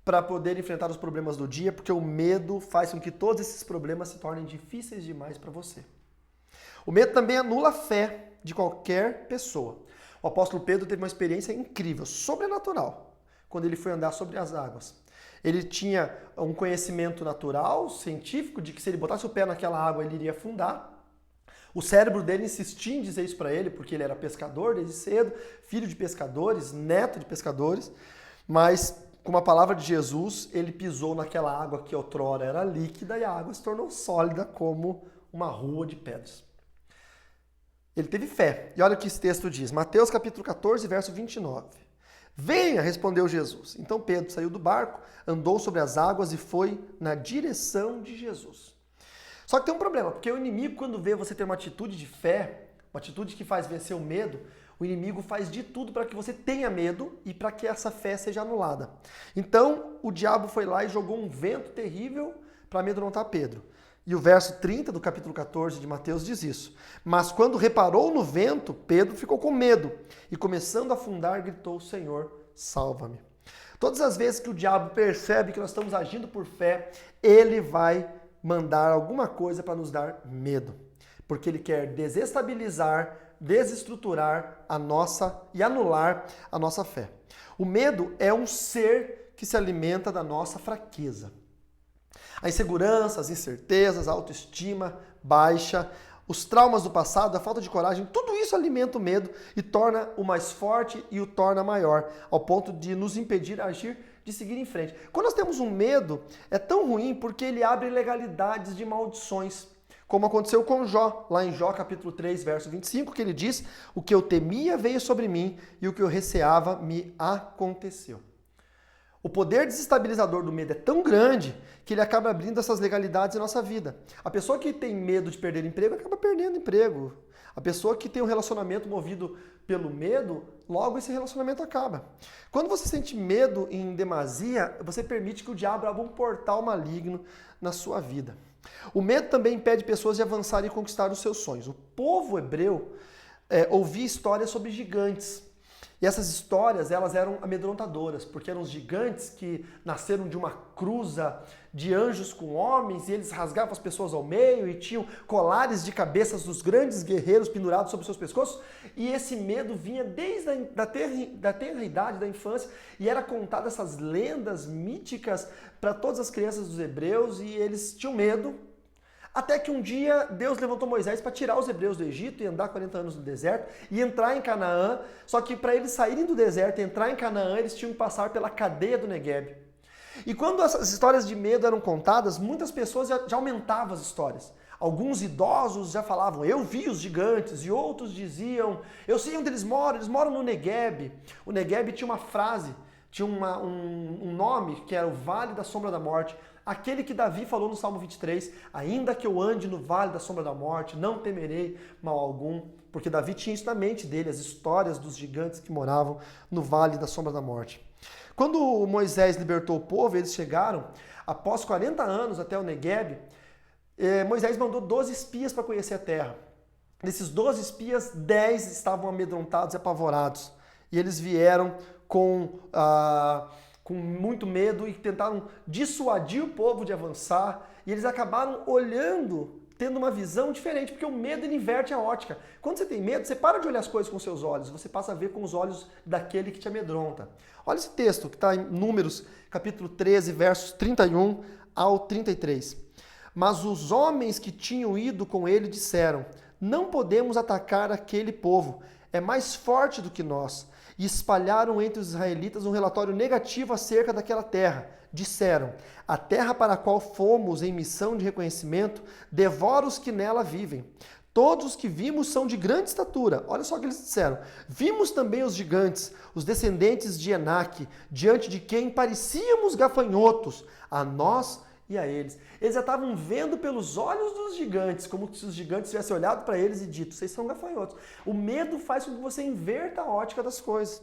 para poder enfrentar os problemas do dia, porque o medo faz com que todos esses problemas se tornem difíceis demais para você. O medo também anula a fé de qualquer pessoa. O apóstolo Pedro teve uma experiência incrível, sobrenatural, quando ele foi andar sobre as águas. Ele tinha um conhecimento natural, científico, de que se ele botasse o pé naquela água, ele iria afundar. O cérebro dele insistia em dizer isso para ele, porque ele era pescador desde cedo, filho de pescadores, neto de pescadores, mas com a palavra de Jesus, ele pisou naquela água que outrora era líquida e a água se tornou sólida como uma rua de pedras. Ele teve fé. E olha o que esse texto diz. Mateus capítulo 14, verso 29. Venha, respondeu Jesus. Então Pedro saiu do barco, andou sobre as águas e foi na direção de Jesus. Só que tem um problema, porque o inimigo, quando vê você ter uma atitude de fé, uma atitude que faz vencer o medo, o inimigo faz de tudo para que você tenha medo e para que essa fé seja anulada. Então o diabo foi lá e jogou um vento terrível para amedrontar Pedro. E o verso 30 do capítulo 14 de Mateus diz isso. Mas quando reparou no vento, Pedro ficou com medo e, começando a afundar, gritou: Senhor, salva-me. Todas as vezes que o diabo percebe que nós estamos agindo por fé, ele vai mandar alguma coisa para nos dar medo. Porque ele quer desestabilizar, desestruturar a nossa e anular a nossa fé. O medo é um ser que se alimenta da nossa fraqueza. A insegurança, as incertezas, a autoestima baixa, os traumas do passado, a falta de coragem, tudo isso alimenta o medo e torna o mais forte e o torna maior, ao ponto de nos impedir de agir, de seguir em frente. Quando nós temos um medo, é tão ruim porque ele abre legalidades de maldições, como aconteceu com Jó, lá em Jó capítulo 3, verso 25, que ele diz: o que eu temia veio sobre mim e o que eu receava me aconteceu. O poder desestabilizador do medo é tão grande que ele acaba abrindo essas legalidades em nossa vida. A pessoa que tem medo de perder emprego acaba perdendo emprego. A pessoa que tem um relacionamento movido pelo medo, logo esse relacionamento acaba. Quando você sente medo em demasia, você permite que o diabo abra um portal maligno na sua vida. O medo também impede pessoas de avançarem e conquistar os seus sonhos. O povo hebreu ouvia histórias sobre gigantes. E essas histórias, elas eram amedrontadoras, porque eram os gigantes que nasceram de uma cruza de anjos com homens, e eles rasgavam as pessoas ao meio, e tinham colares de cabeças dos grandes guerreiros pendurados sobre seus pescoços, e esse medo vinha desde da tenra idade, da infância, e era contada essas lendas míticas para todas as crianças dos hebreus, e eles tinham medo. Até que um dia Deus levantou Moisés para tirar os hebreus do Egito e andar 40 anos no deserto e entrar em Canaã. Só que para eles saírem do deserto e entrar em Canaã, eles tinham que passar pela cadeia do Negueb. E quando essas histórias de medo eram contadas, muitas pessoas já aumentavam as histórias. Alguns idosos já falavam: eu vi os gigantes, e outros diziam: eu sei onde eles moram no Negueb. O Negueb tinha uma frase, tinha um nome que era o Vale da Sombra da Morte. Aquele que Davi falou no Salmo 23, ainda que eu ande no vale da sombra da morte, não temerei mal algum, porque Davi tinha isso na mente dele, as histórias dos gigantes que moravam no vale da sombra da morte. Quando Moisés libertou o povo, eles chegaram, após 40 anos até o Negueb, Moisés mandou 12 espias para conhecer a terra. Desses 12 espias, 10 estavam amedrontados e apavorados, e eles vieram com muito medo e tentaram dissuadir o povo de avançar, e eles acabaram olhando, tendo uma visão diferente, porque o medo ele inverte a ótica. Quando você tem medo, você para de olhar as coisas com seus olhos, você passa a ver com os olhos daquele que te amedronta. Olha esse texto que está em Números, capítulo 13, versos 31 ao 33. Mas os homens que tinham ido com ele disseram: não podemos atacar aquele povo, é mais forte do que nós. e espalharam entre os israelitas um relatório negativo acerca daquela terra. Disseram: a terra para a qual fomos em missão de reconhecimento devora os que nela vivem. Todos os que vimos são de grande estatura. Olha só o que eles disseram. Vimos também os gigantes, os descendentes de Enaque, diante de quem parecíamos gafanhotos, a nós e a eles. Eles já estavam vendo pelos olhos dos gigantes, como se os gigantes tivessem olhado para eles e dito: vocês são gafanhotos. O medo faz com que você inverta a ótica das coisas.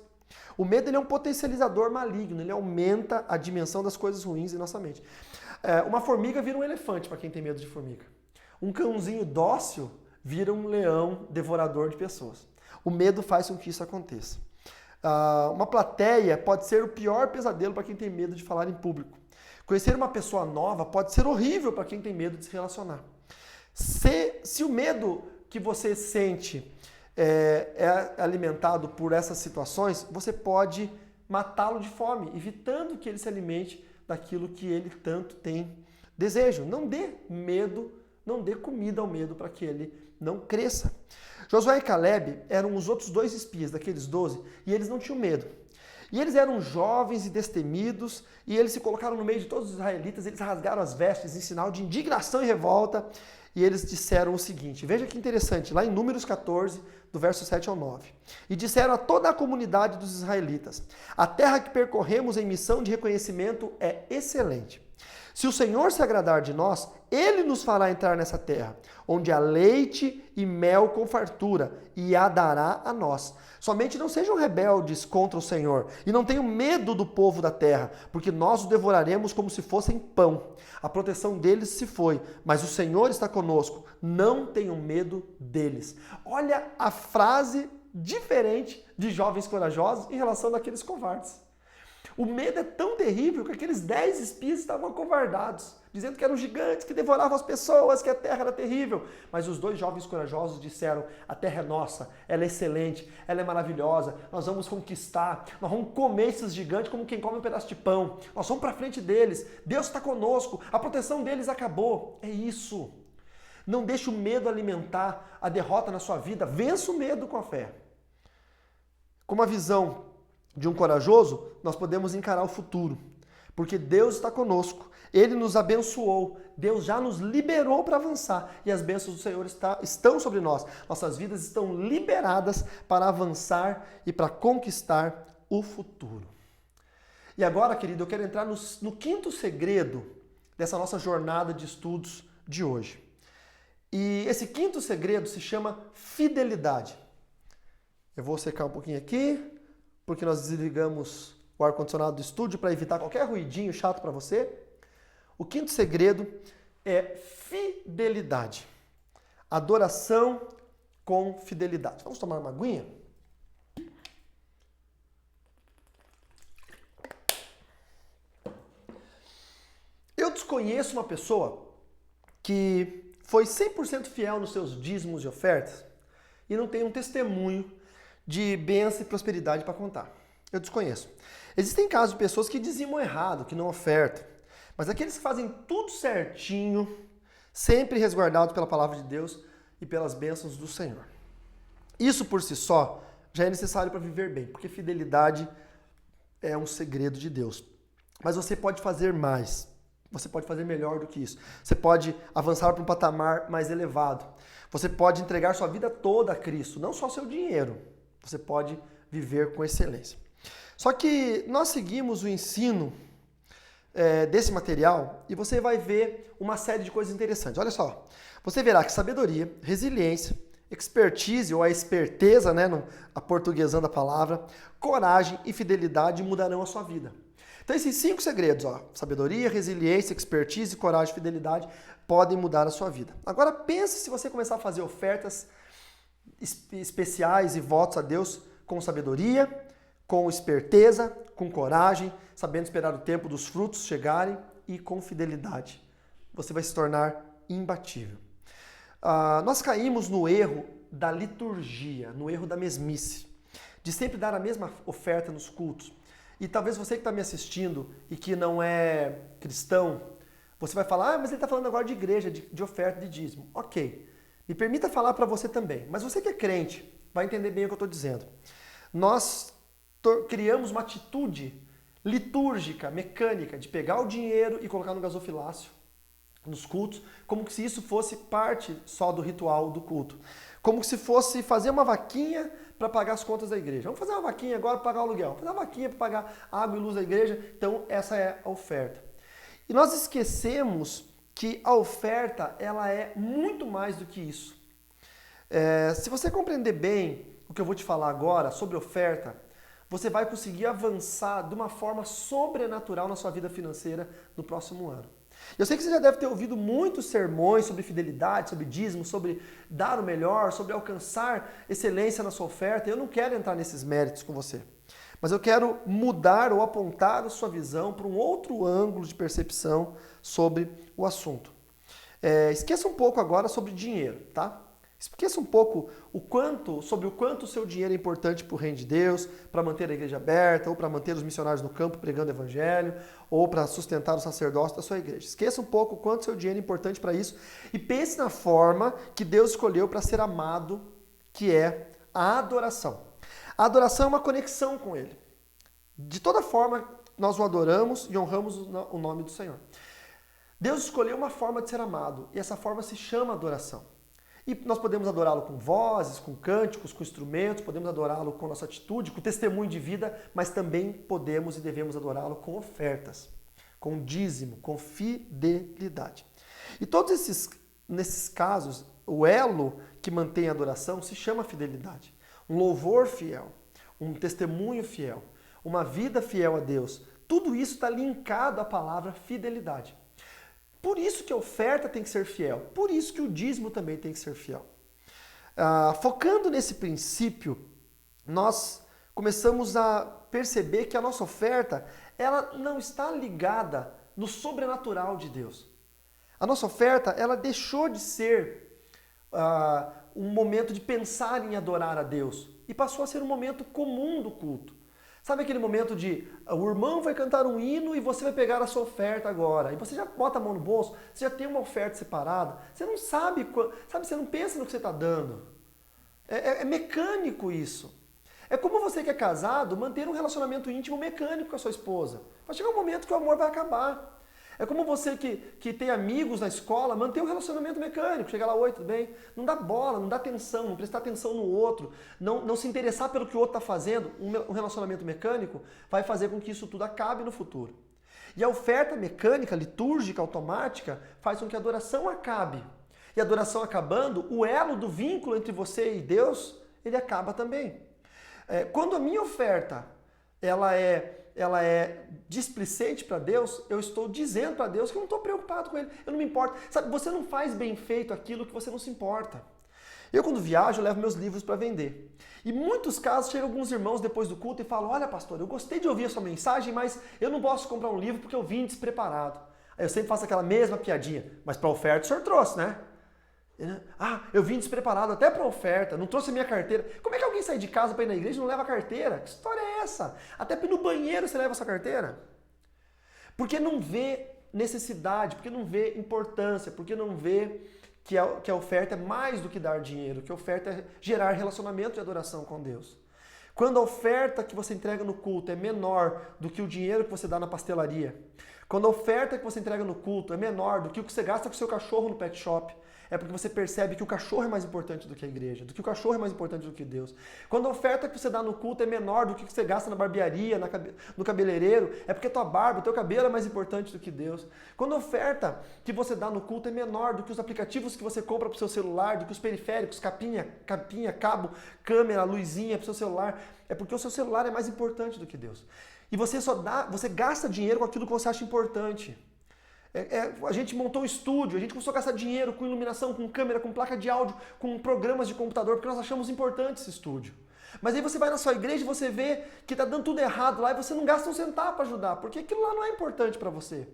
O medo ele é um potencializador maligno, ele aumenta a dimensão das coisas ruins em nossa mente. Uma formiga vira um elefante, para quem tem medo de formiga. Um cãozinho dócil vira um leão devorador de pessoas. O medo faz com que isso aconteça. Uma plateia pode ser o pior pesadelo para quem tem medo de falar em público. Conhecer uma pessoa nova pode ser horrível para quem tem medo de se relacionar. Se o medo que você sente é alimentado por essas situações, você pode matá-lo de fome, evitando que ele se alimente daquilo que ele tanto tem desejo. Não dê medo, não dê comida ao medo para que ele não cresça. Josué e Caleb eram os outros 2 espias daqueles 12 e eles não tinham medo. E eles eram jovens e destemidos, e eles se colocaram no meio de todos os israelitas, eles rasgaram as vestes em sinal de indignação e revolta, e eles disseram o seguinte, veja que interessante, lá em Números 14, do verso 7 ao 9. E disseram a toda a comunidade dos israelitas: a terra que percorremos em missão de reconhecimento é excelente. Se o Senhor se agradar de nós, Ele nos fará entrar nessa terra, onde há leite e mel com fartura, e a dará a nós. Somente não sejam rebeldes contra o Senhor, e não tenham medo do povo da terra, porque nós o devoraremos como se fossem pão. A proteção deles se foi, mas o Senhor está conosco. Não tenham medo deles. Olha a frase diferente de jovens corajosos em relação àqueles covardes. O medo é tão terrível que aqueles 10 espias estavam acovardados, dizendo que eram gigantes, que devoravam as pessoas, que a terra era terrível. Mas os 2 jovens corajosos disseram: a terra é nossa, ela é excelente, ela é maravilhosa, nós vamos conquistar, nós vamos comer esses gigantes como quem come um pedaço de pão, nós vamos para frente deles, Deus está conosco, a proteção deles acabou. É isso. Não deixe o medo alimentar a derrota na sua vida, vença o medo com a fé. Com uma visão de um corajoso, nós podemos encarar o futuro, porque Deus está conosco, Ele nos abençoou, Deus já nos liberou para avançar e as bênçãos do Senhor estão sobre nós. Nossas vidas estão liberadas para avançar e para conquistar o futuro. E agora, querido, eu quero entrar no 5º segredo dessa nossa jornada de estudos de hoje. E esse 5º segredo se chama fidelidade. Eu vou secar um pouquinho aqui, porque nós desligamos o ar-condicionado do estúdio para evitar qualquer ruidinho chato para você. O 5º segredo é fidelidade. Adoração com fidelidade. Vamos tomar uma aguinha? Eu desconheço uma pessoa que foi 100% fiel nos seus dízimos e ofertas e não tem um testemunho de bênção e prosperidade para contar. Eu desconheço. Existem casos de pessoas que dizimam errado, que não ofertam, mas aqueles que fazem tudo certinho, sempre resguardados pela palavra de Deus e pelas bênçãos do Senhor. Isso por si só já é necessário para viver bem, porque fidelidade é um segredo de Deus. Mas você pode fazer mais. Você pode fazer melhor do que isso. Você pode avançar para um patamar mais elevado. Você pode entregar sua vida toda a Cristo, não só seu dinheiro. Você pode viver com excelência. Só que nós seguimos o ensino desse material e você vai ver uma série de coisas interessantes. Olha só, você verá que sabedoria, resiliência, expertise ou a esperteza, aportuguesando a palavra, coragem e fidelidade mudarão a sua vida. Então esses 5 segredos, sabedoria, resiliência, expertise, coragem e fidelidade podem mudar a sua vida. Agora pense se você começar a fazer ofertas especiais e votos a Deus com sabedoria, com esperteza, com coragem, sabendo esperar o tempo dos frutos chegarem e com fidelidade. Você vai se tornar imbatível. Nós caímos no erro da liturgia, no erro da mesmice, de sempre dar a mesma oferta nos cultos. E talvez você que está me assistindo e que não é cristão, você vai falar, mas ele está falando agora de igreja, de oferta, de dízimo. Ok, me permita falar para você também, mas você que é crente vai entender bem o que eu estou dizendo. Nós criamos uma atitude litúrgica, mecânica, de pegar o dinheiro e colocar no gasofilácio, nos cultos, como se isso fosse parte só do ritual do culto. Como se fosse fazer uma vaquinha para pagar as contas da igreja. Vamos fazer uma vaquinha agora para pagar o aluguel. Vamos fazer uma vaquinha para pagar água e luz da igreja. Então, essa é a oferta. E nós esquecemos que a oferta, ela é muito mais do que isso. Se você compreender bem o que eu vou te falar agora sobre oferta, você vai conseguir avançar de uma forma sobrenatural na sua vida financeira no próximo ano. Eu sei que você já deve ter ouvido muitos sermões sobre fidelidade, sobre dízimo, sobre dar o melhor, sobre alcançar excelência na sua oferta. Eu não quero entrar nesses méritos com você, mas eu quero mudar ou apontar a sua visão para um outro ângulo de percepção sobre o assunto. Esqueça um pouco agora sobre dinheiro, tá? Esqueça um pouco sobre o quanto o seu dinheiro é importante para o reino de Deus, para manter a igreja aberta, ou para manter os missionários no campo pregando o evangelho, ou para sustentar o sacerdócio da sua igreja. Esqueça um pouco o quanto o seu dinheiro é importante para isso e pense na forma que Deus escolheu para ser amado, que é a adoração. A adoração é uma conexão com Ele. De toda forma, nós o adoramos e honramos o nome do Senhor. Deus escolheu uma forma de ser amado e essa forma se chama adoração. E nós podemos adorá-lo com vozes, com cânticos, com instrumentos, podemos adorá-lo com nossa atitude, com testemunho de vida, mas também podemos e devemos adorá-lo com ofertas, com dízimo, com fidelidade. E todos nesses casos, o elo que mantém a adoração se chama fidelidade. Um louvor fiel, um testemunho fiel, uma vida fiel a Deus, tudo isso está linkado à palavra fidelidade. Por isso que a oferta tem que ser fiel, por isso que o dízimo também tem que ser fiel. Focando nesse princípio, nós começamos a perceber que a nossa oferta, ela não está ligada no sobrenatural de Deus. A nossa oferta, ela deixou de ser um momento de pensar em adorar a Deus e passou a ser um momento comum do culto. Sabe aquele momento de o irmão vai cantar um hino e você vai pegar a sua oferta agora. E você já bota a mão no bolso, você já tem uma oferta separada. Você não sabe, você não pensa no que você está dando. É mecânico isso. É como você que é casado manter um relacionamento íntimo mecânico com a sua esposa. Vai chegar um momento que o amor vai acabar. É como você que tem amigos na escola, manter um relacionamento mecânico. Chega lá, oi, tudo bem? Não dá bola, não dá atenção, não prestar atenção no outro, não se interessar pelo que o outro está fazendo. Um relacionamento mecânico vai fazer com que isso tudo acabe no futuro. E a oferta mecânica, litúrgica, automática, faz com que a adoração acabe. E a adoração acabando, o elo do vínculo entre você e Deus, ele acaba também. Quando a minha oferta ela é displicente para Deus, eu estou dizendo para Deus que eu não estou preocupado com Ele, eu não me importo. Sabe, você não faz bem feito aquilo que você não se importa. Eu, quando viajo, eu levo meus livros para vender. E em muitos casos, chegam alguns irmãos depois do culto e falam, olha pastor, eu gostei de ouvir a sua mensagem, mas eu não posso comprar um livro porque eu vim despreparado. Aí eu sempre faço aquela mesma piadinha, mas para a oferta o senhor trouxe, né? Eu vim despreparado até para a oferta, não trouxe a minha carteira. Como é que alguém sai de casa para ir na igreja e não leva a carteira? Que história é essa? Até para ir no banheiro você leva a sua carteira? Porque não vê necessidade, porque não vê importância, porque não vê que a oferta é mais do que dar dinheiro, que a oferta é gerar relacionamento de adoração com Deus. Quando a oferta que você entrega no culto é menor do que o dinheiro que você dá na pastelaria, quando a oferta que você entrega no culto é menor do que o que você gasta com o seu cachorro no pet shop, é porque você percebe que o cachorro é mais importante do que a igreja, do que o cachorro é mais importante do que Deus. Quando a oferta que você dá no culto é menor do que você gasta na barbearia, no cabeleireiro, é porque a tua barba, o teu cabelo é mais importante do que Deus. Quando a oferta que você dá no culto é menor do que os aplicativos que você compra para o seu celular, do que os periféricos, capinha, cabo, câmera, luzinha para o seu celular, é porque o seu celular é mais importante do que Deus. E você gasta dinheiro com aquilo que você acha importante. A gente montou um estúdio, a gente começou a gastar dinheiro com iluminação, com câmera, com placa de áudio, com programas de computador, porque nós achamos importante esse estúdio. Mas aí você vai na sua igreja e você vê que está dando tudo errado lá e você não gasta um centavo para ajudar, porque aquilo lá não é importante para você.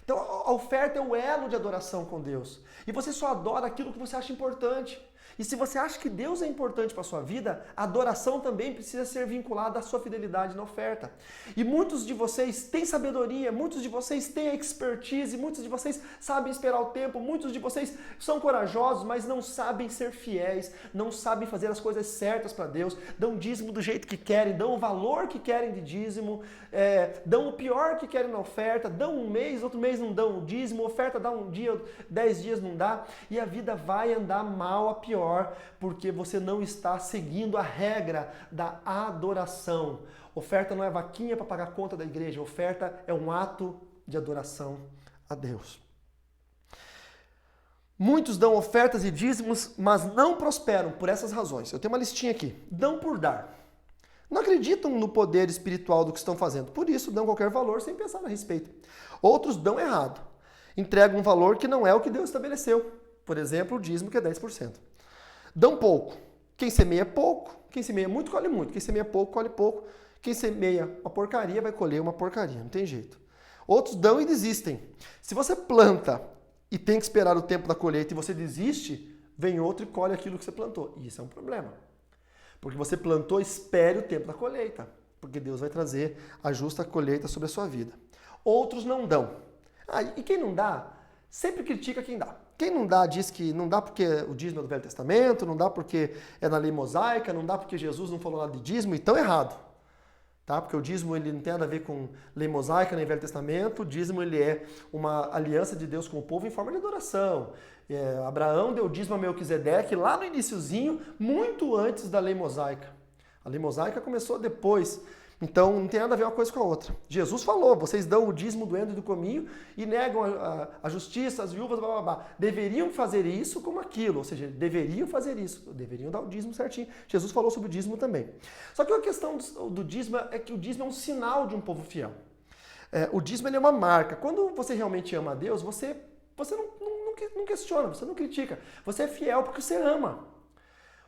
Então a oferta é o elo de adoração com Deus. E você só adora aquilo que você acha importante. E se você acha que Deus é importante para a sua vida, a adoração também precisa ser vinculada à sua fidelidade na oferta. E muitos de vocês têm sabedoria, muitos de vocês têm expertise, muitos de vocês sabem esperar o tempo, muitos de vocês são corajosos, mas não sabem ser fiéis, não sabem fazer as coisas certas para Deus, dão dízimo do jeito que querem, dão o valor que querem de dízimo, dão o pior que querem na oferta, dão um mês, outro mês não dão o dízimo, oferta dá um dia, 10 dias não dá, e a vida vai andar mal a pior, porque você não está seguindo a regra da adoração. Oferta não é vaquinha para pagar a conta da igreja, oferta é um ato de adoração a Deus. Muitos dão ofertas e dízimos, mas não prosperam por essas razões. Eu tenho uma listinha aqui. Dão por dar. Não acreditam no poder espiritual do que estão fazendo, por isso dão qualquer valor sem pensar a respeito. Outros dão errado. Entregam um valor que não é o que Deus estabeleceu. Por exemplo, o dízimo, que é 10%. Dão pouco. Quem semeia pouco, quem semeia muito, colhe muito. Quem semeia pouco, colhe pouco. Quem semeia uma porcaria, vai colher uma porcaria. Não tem jeito. Outros dão e desistem. Se você planta e tem que esperar o tempo da colheita e você desiste, vem outro e colhe aquilo que você plantou. E isso é um problema. Porque você plantou, espere o tempo da colheita. Porque Deus vai trazer a justa colheita sobre a sua vida. Outros não dão. E quem não dá, sempre critica quem dá. Quem não dá diz que não dá porque o dízimo é do Velho Testamento, não dá porque é na lei mosaica, não dá porque Jesus não falou nada de dízimo, e tão errado. Tá? Porque o dízimo ele não tem nada a ver com lei mosaica nem Velho Testamento, o dízimo ele é uma aliança de Deus com o povo em forma de adoração. Abraão deu dízimo a Melquisedeque lá no iniciozinho, muito antes da lei mosaica. A lei mosaica começou depois. Então, não tem nada a ver uma coisa com a outra. Jesus falou, vocês dão o dízimo do endo e do cominho e negam a justiça, as viúvas, blá, blá, blá. Deveriam fazer isso como aquilo, ou seja, deveriam fazer isso, deveriam dar o dízimo certinho. Jesus falou sobre o dízimo também. Só que a questão do dízimo é que o dízimo é um sinal de um povo fiel. O dízimo ele é uma marca. Quando você realmente ama a Deus, você não questiona, você não critica. Você é fiel porque você ama.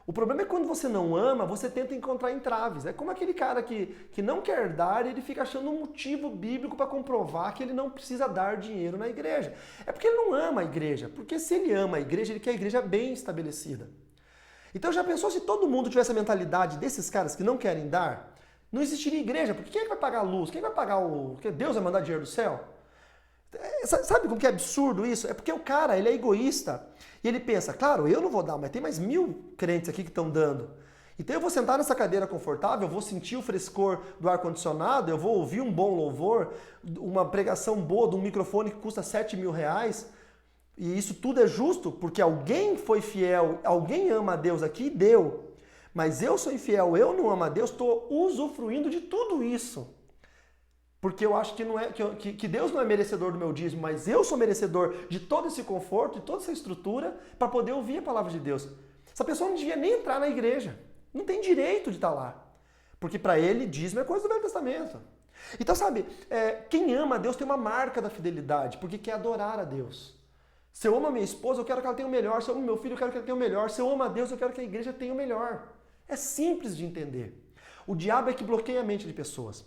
O problema é que quando você não ama, você tenta encontrar entraves. É como aquele cara que não quer dar e ele fica achando um motivo bíblico para comprovar que ele não precisa dar dinheiro na igreja. É porque ele não ama a igreja. Porque se ele ama a igreja, ele quer a igreja bem estabelecida. Então já pensou se todo mundo tivesse a mentalidade desses caras que não querem dar? Não existiria igreja, porque quem é que vai pagar a luz? Quem vai pagar o... Porque Deus vai mandar dinheiro do céu? Sabe como que é absurdo isso? É porque o cara, ele é egoísta e ele pensa, claro, eu não vou dar, mas tem mais 1000 crentes aqui que estão dando. Então eu vou sentar nessa cadeira confortável, eu vou sentir o frescor do ar-condicionado, eu vou ouvir um bom louvor, uma pregação boa de um microfone que custa R$7.000 e isso tudo é justo porque alguém foi fiel, alguém ama a Deus aqui e deu. Mas eu sou infiel, eu não amo a Deus, estou usufruindo de tudo isso. Porque eu acho que Deus não é merecedor do meu dízimo, mas eu sou merecedor de todo esse conforto, de toda essa estrutura, para poder ouvir a palavra de Deus. Essa pessoa não devia nem entrar na igreja. Não tem direito de estar lá. Porque para ele, dízimo é coisa do Velho Testamento. Então, sabe, quem ama a Deus tem uma marca da fidelidade, porque quer adorar a Deus. Se eu amo a minha esposa, eu quero que ela tenha o melhor. Se eu amo meu filho, eu quero que ele tenha o melhor. Se eu amo a Deus, eu quero que a igreja tenha o melhor. É simples de entender. O diabo é que bloqueia a mente de pessoas.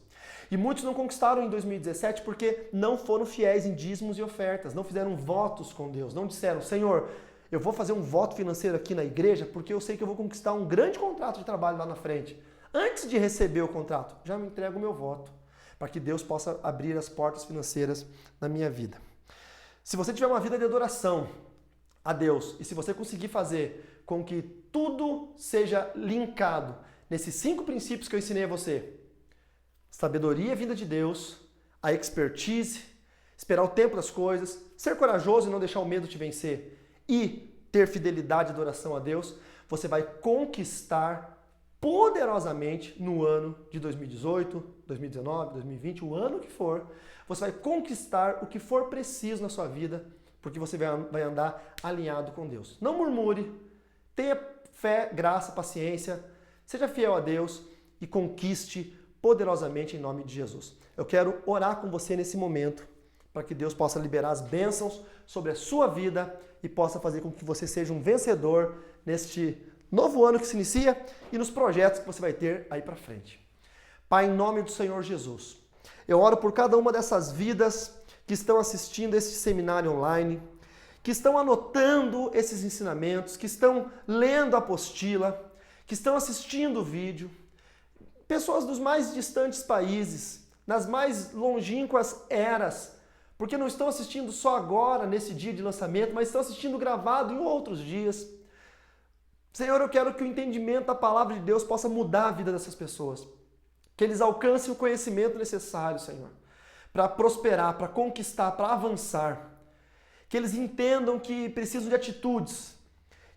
E muitos não conquistaram em 2017 porque não foram fiéis em dízimos e ofertas, não fizeram votos com Deus, não disseram, Senhor, eu vou fazer um voto financeiro aqui na igreja porque eu sei que eu vou conquistar um grande contrato de trabalho lá na frente. Antes de receber o contrato, já me entrego o meu voto, para que Deus possa abrir as portas financeiras na minha vida. Se você tiver uma vida de adoração a Deus, e se você conseguir fazer com que tudo seja linkado nesses 5 princípios que eu ensinei a você, sabedoria vinda de Deus, a expertise, esperar o tempo das coisas, ser corajoso e não deixar o medo te vencer e ter fidelidade e adoração a Deus, você vai conquistar poderosamente no ano de 2018, 2019, 2020, o ano que for, você vai conquistar o que for preciso na sua vida, porque você vai andar alinhado com Deus. Não murmure, tenha fé, graça, paciência, seja fiel a Deus e conquiste poderosamente em nome de Jesus. Eu quero orar com você nesse momento para que Deus possa liberar as bênçãos sobre a sua vida e possa fazer com que você seja um vencedor neste novo ano que se inicia e nos projetos que você vai ter aí para frente. Pai, em nome do Senhor Jesus, eu oro por cada uma dessas vidas que estão assistindo este seminário online, que estão anotando esses ensinamentos, que estão lendo a apostila, que estão assistindo o vídeo, pessoas dos mais distantes países, nas mais longínquas eras, porque não estão assistindo só agora, nesse dia de lançamento, mas estão assistindo gravado em outros dias. Senhor, eu quero que o entendimento da palavra de Deus possa mudar a vida dessas pessoas. Que eles alcancem o conhecimento necessário, Senhor, para prosperar, para conquistar, para avançar. Que eles entendam que precisam de atitudes,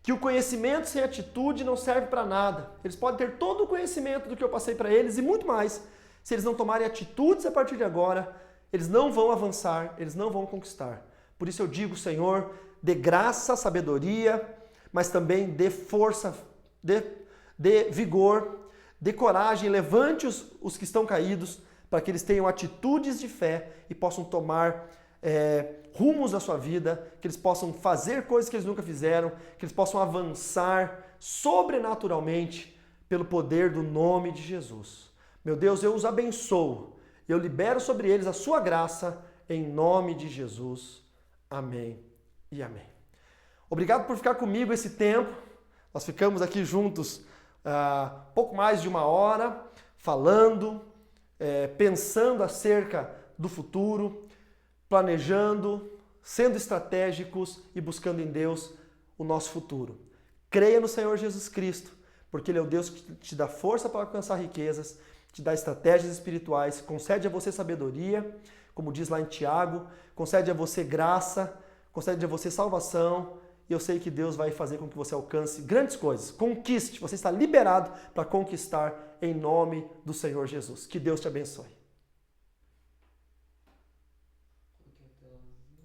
que o conhecimento sem atitude não serve para nada. Eles podem ter todo o conhecimento do que eu passei para eles e muito mais. Se eles não tomarem atitudes a partir de agora, eles não vão avançar, eles não vão conquistar. Por isso eu digo, Senhor, dê graça, sabedoria, mas também dê força, dê vigor, dê coragem, levante os que estão caídos, para que eles tenham atitudes de fé e possam tomar rumos na sua vida, que eles possam fazer coisas que eles nunca fizeram, que eles possam avançar sobrenaturalmente pelo poder do nome de Jesus. Meu Deus, eu os abençoo, eu libero sobre eles a sua graça, em nome de Jesus. Amém e amém. Obrigado por ficar comigo esse tempo. Nós ficamos aqui juntos pouco mais de uma hora, falando, pensando acerca do futuro, planejando, sendo estratégicos e buscando em Deus o nosso futuro. Creia no Senhor Jesus Cristo, porque Ele é o Deus que te dá força para alcançar riquezas, te dá estratégias espirituais, concede a você sabedoria, como diz lá em Tiago, concede a você graça, concede a você salvação, e eu sei que Deus vai fazer com que você alcance grandes coisas. Conquiste, você está liberado para conquistar em nome do Senhor Jesus. Que Deus te abençoe.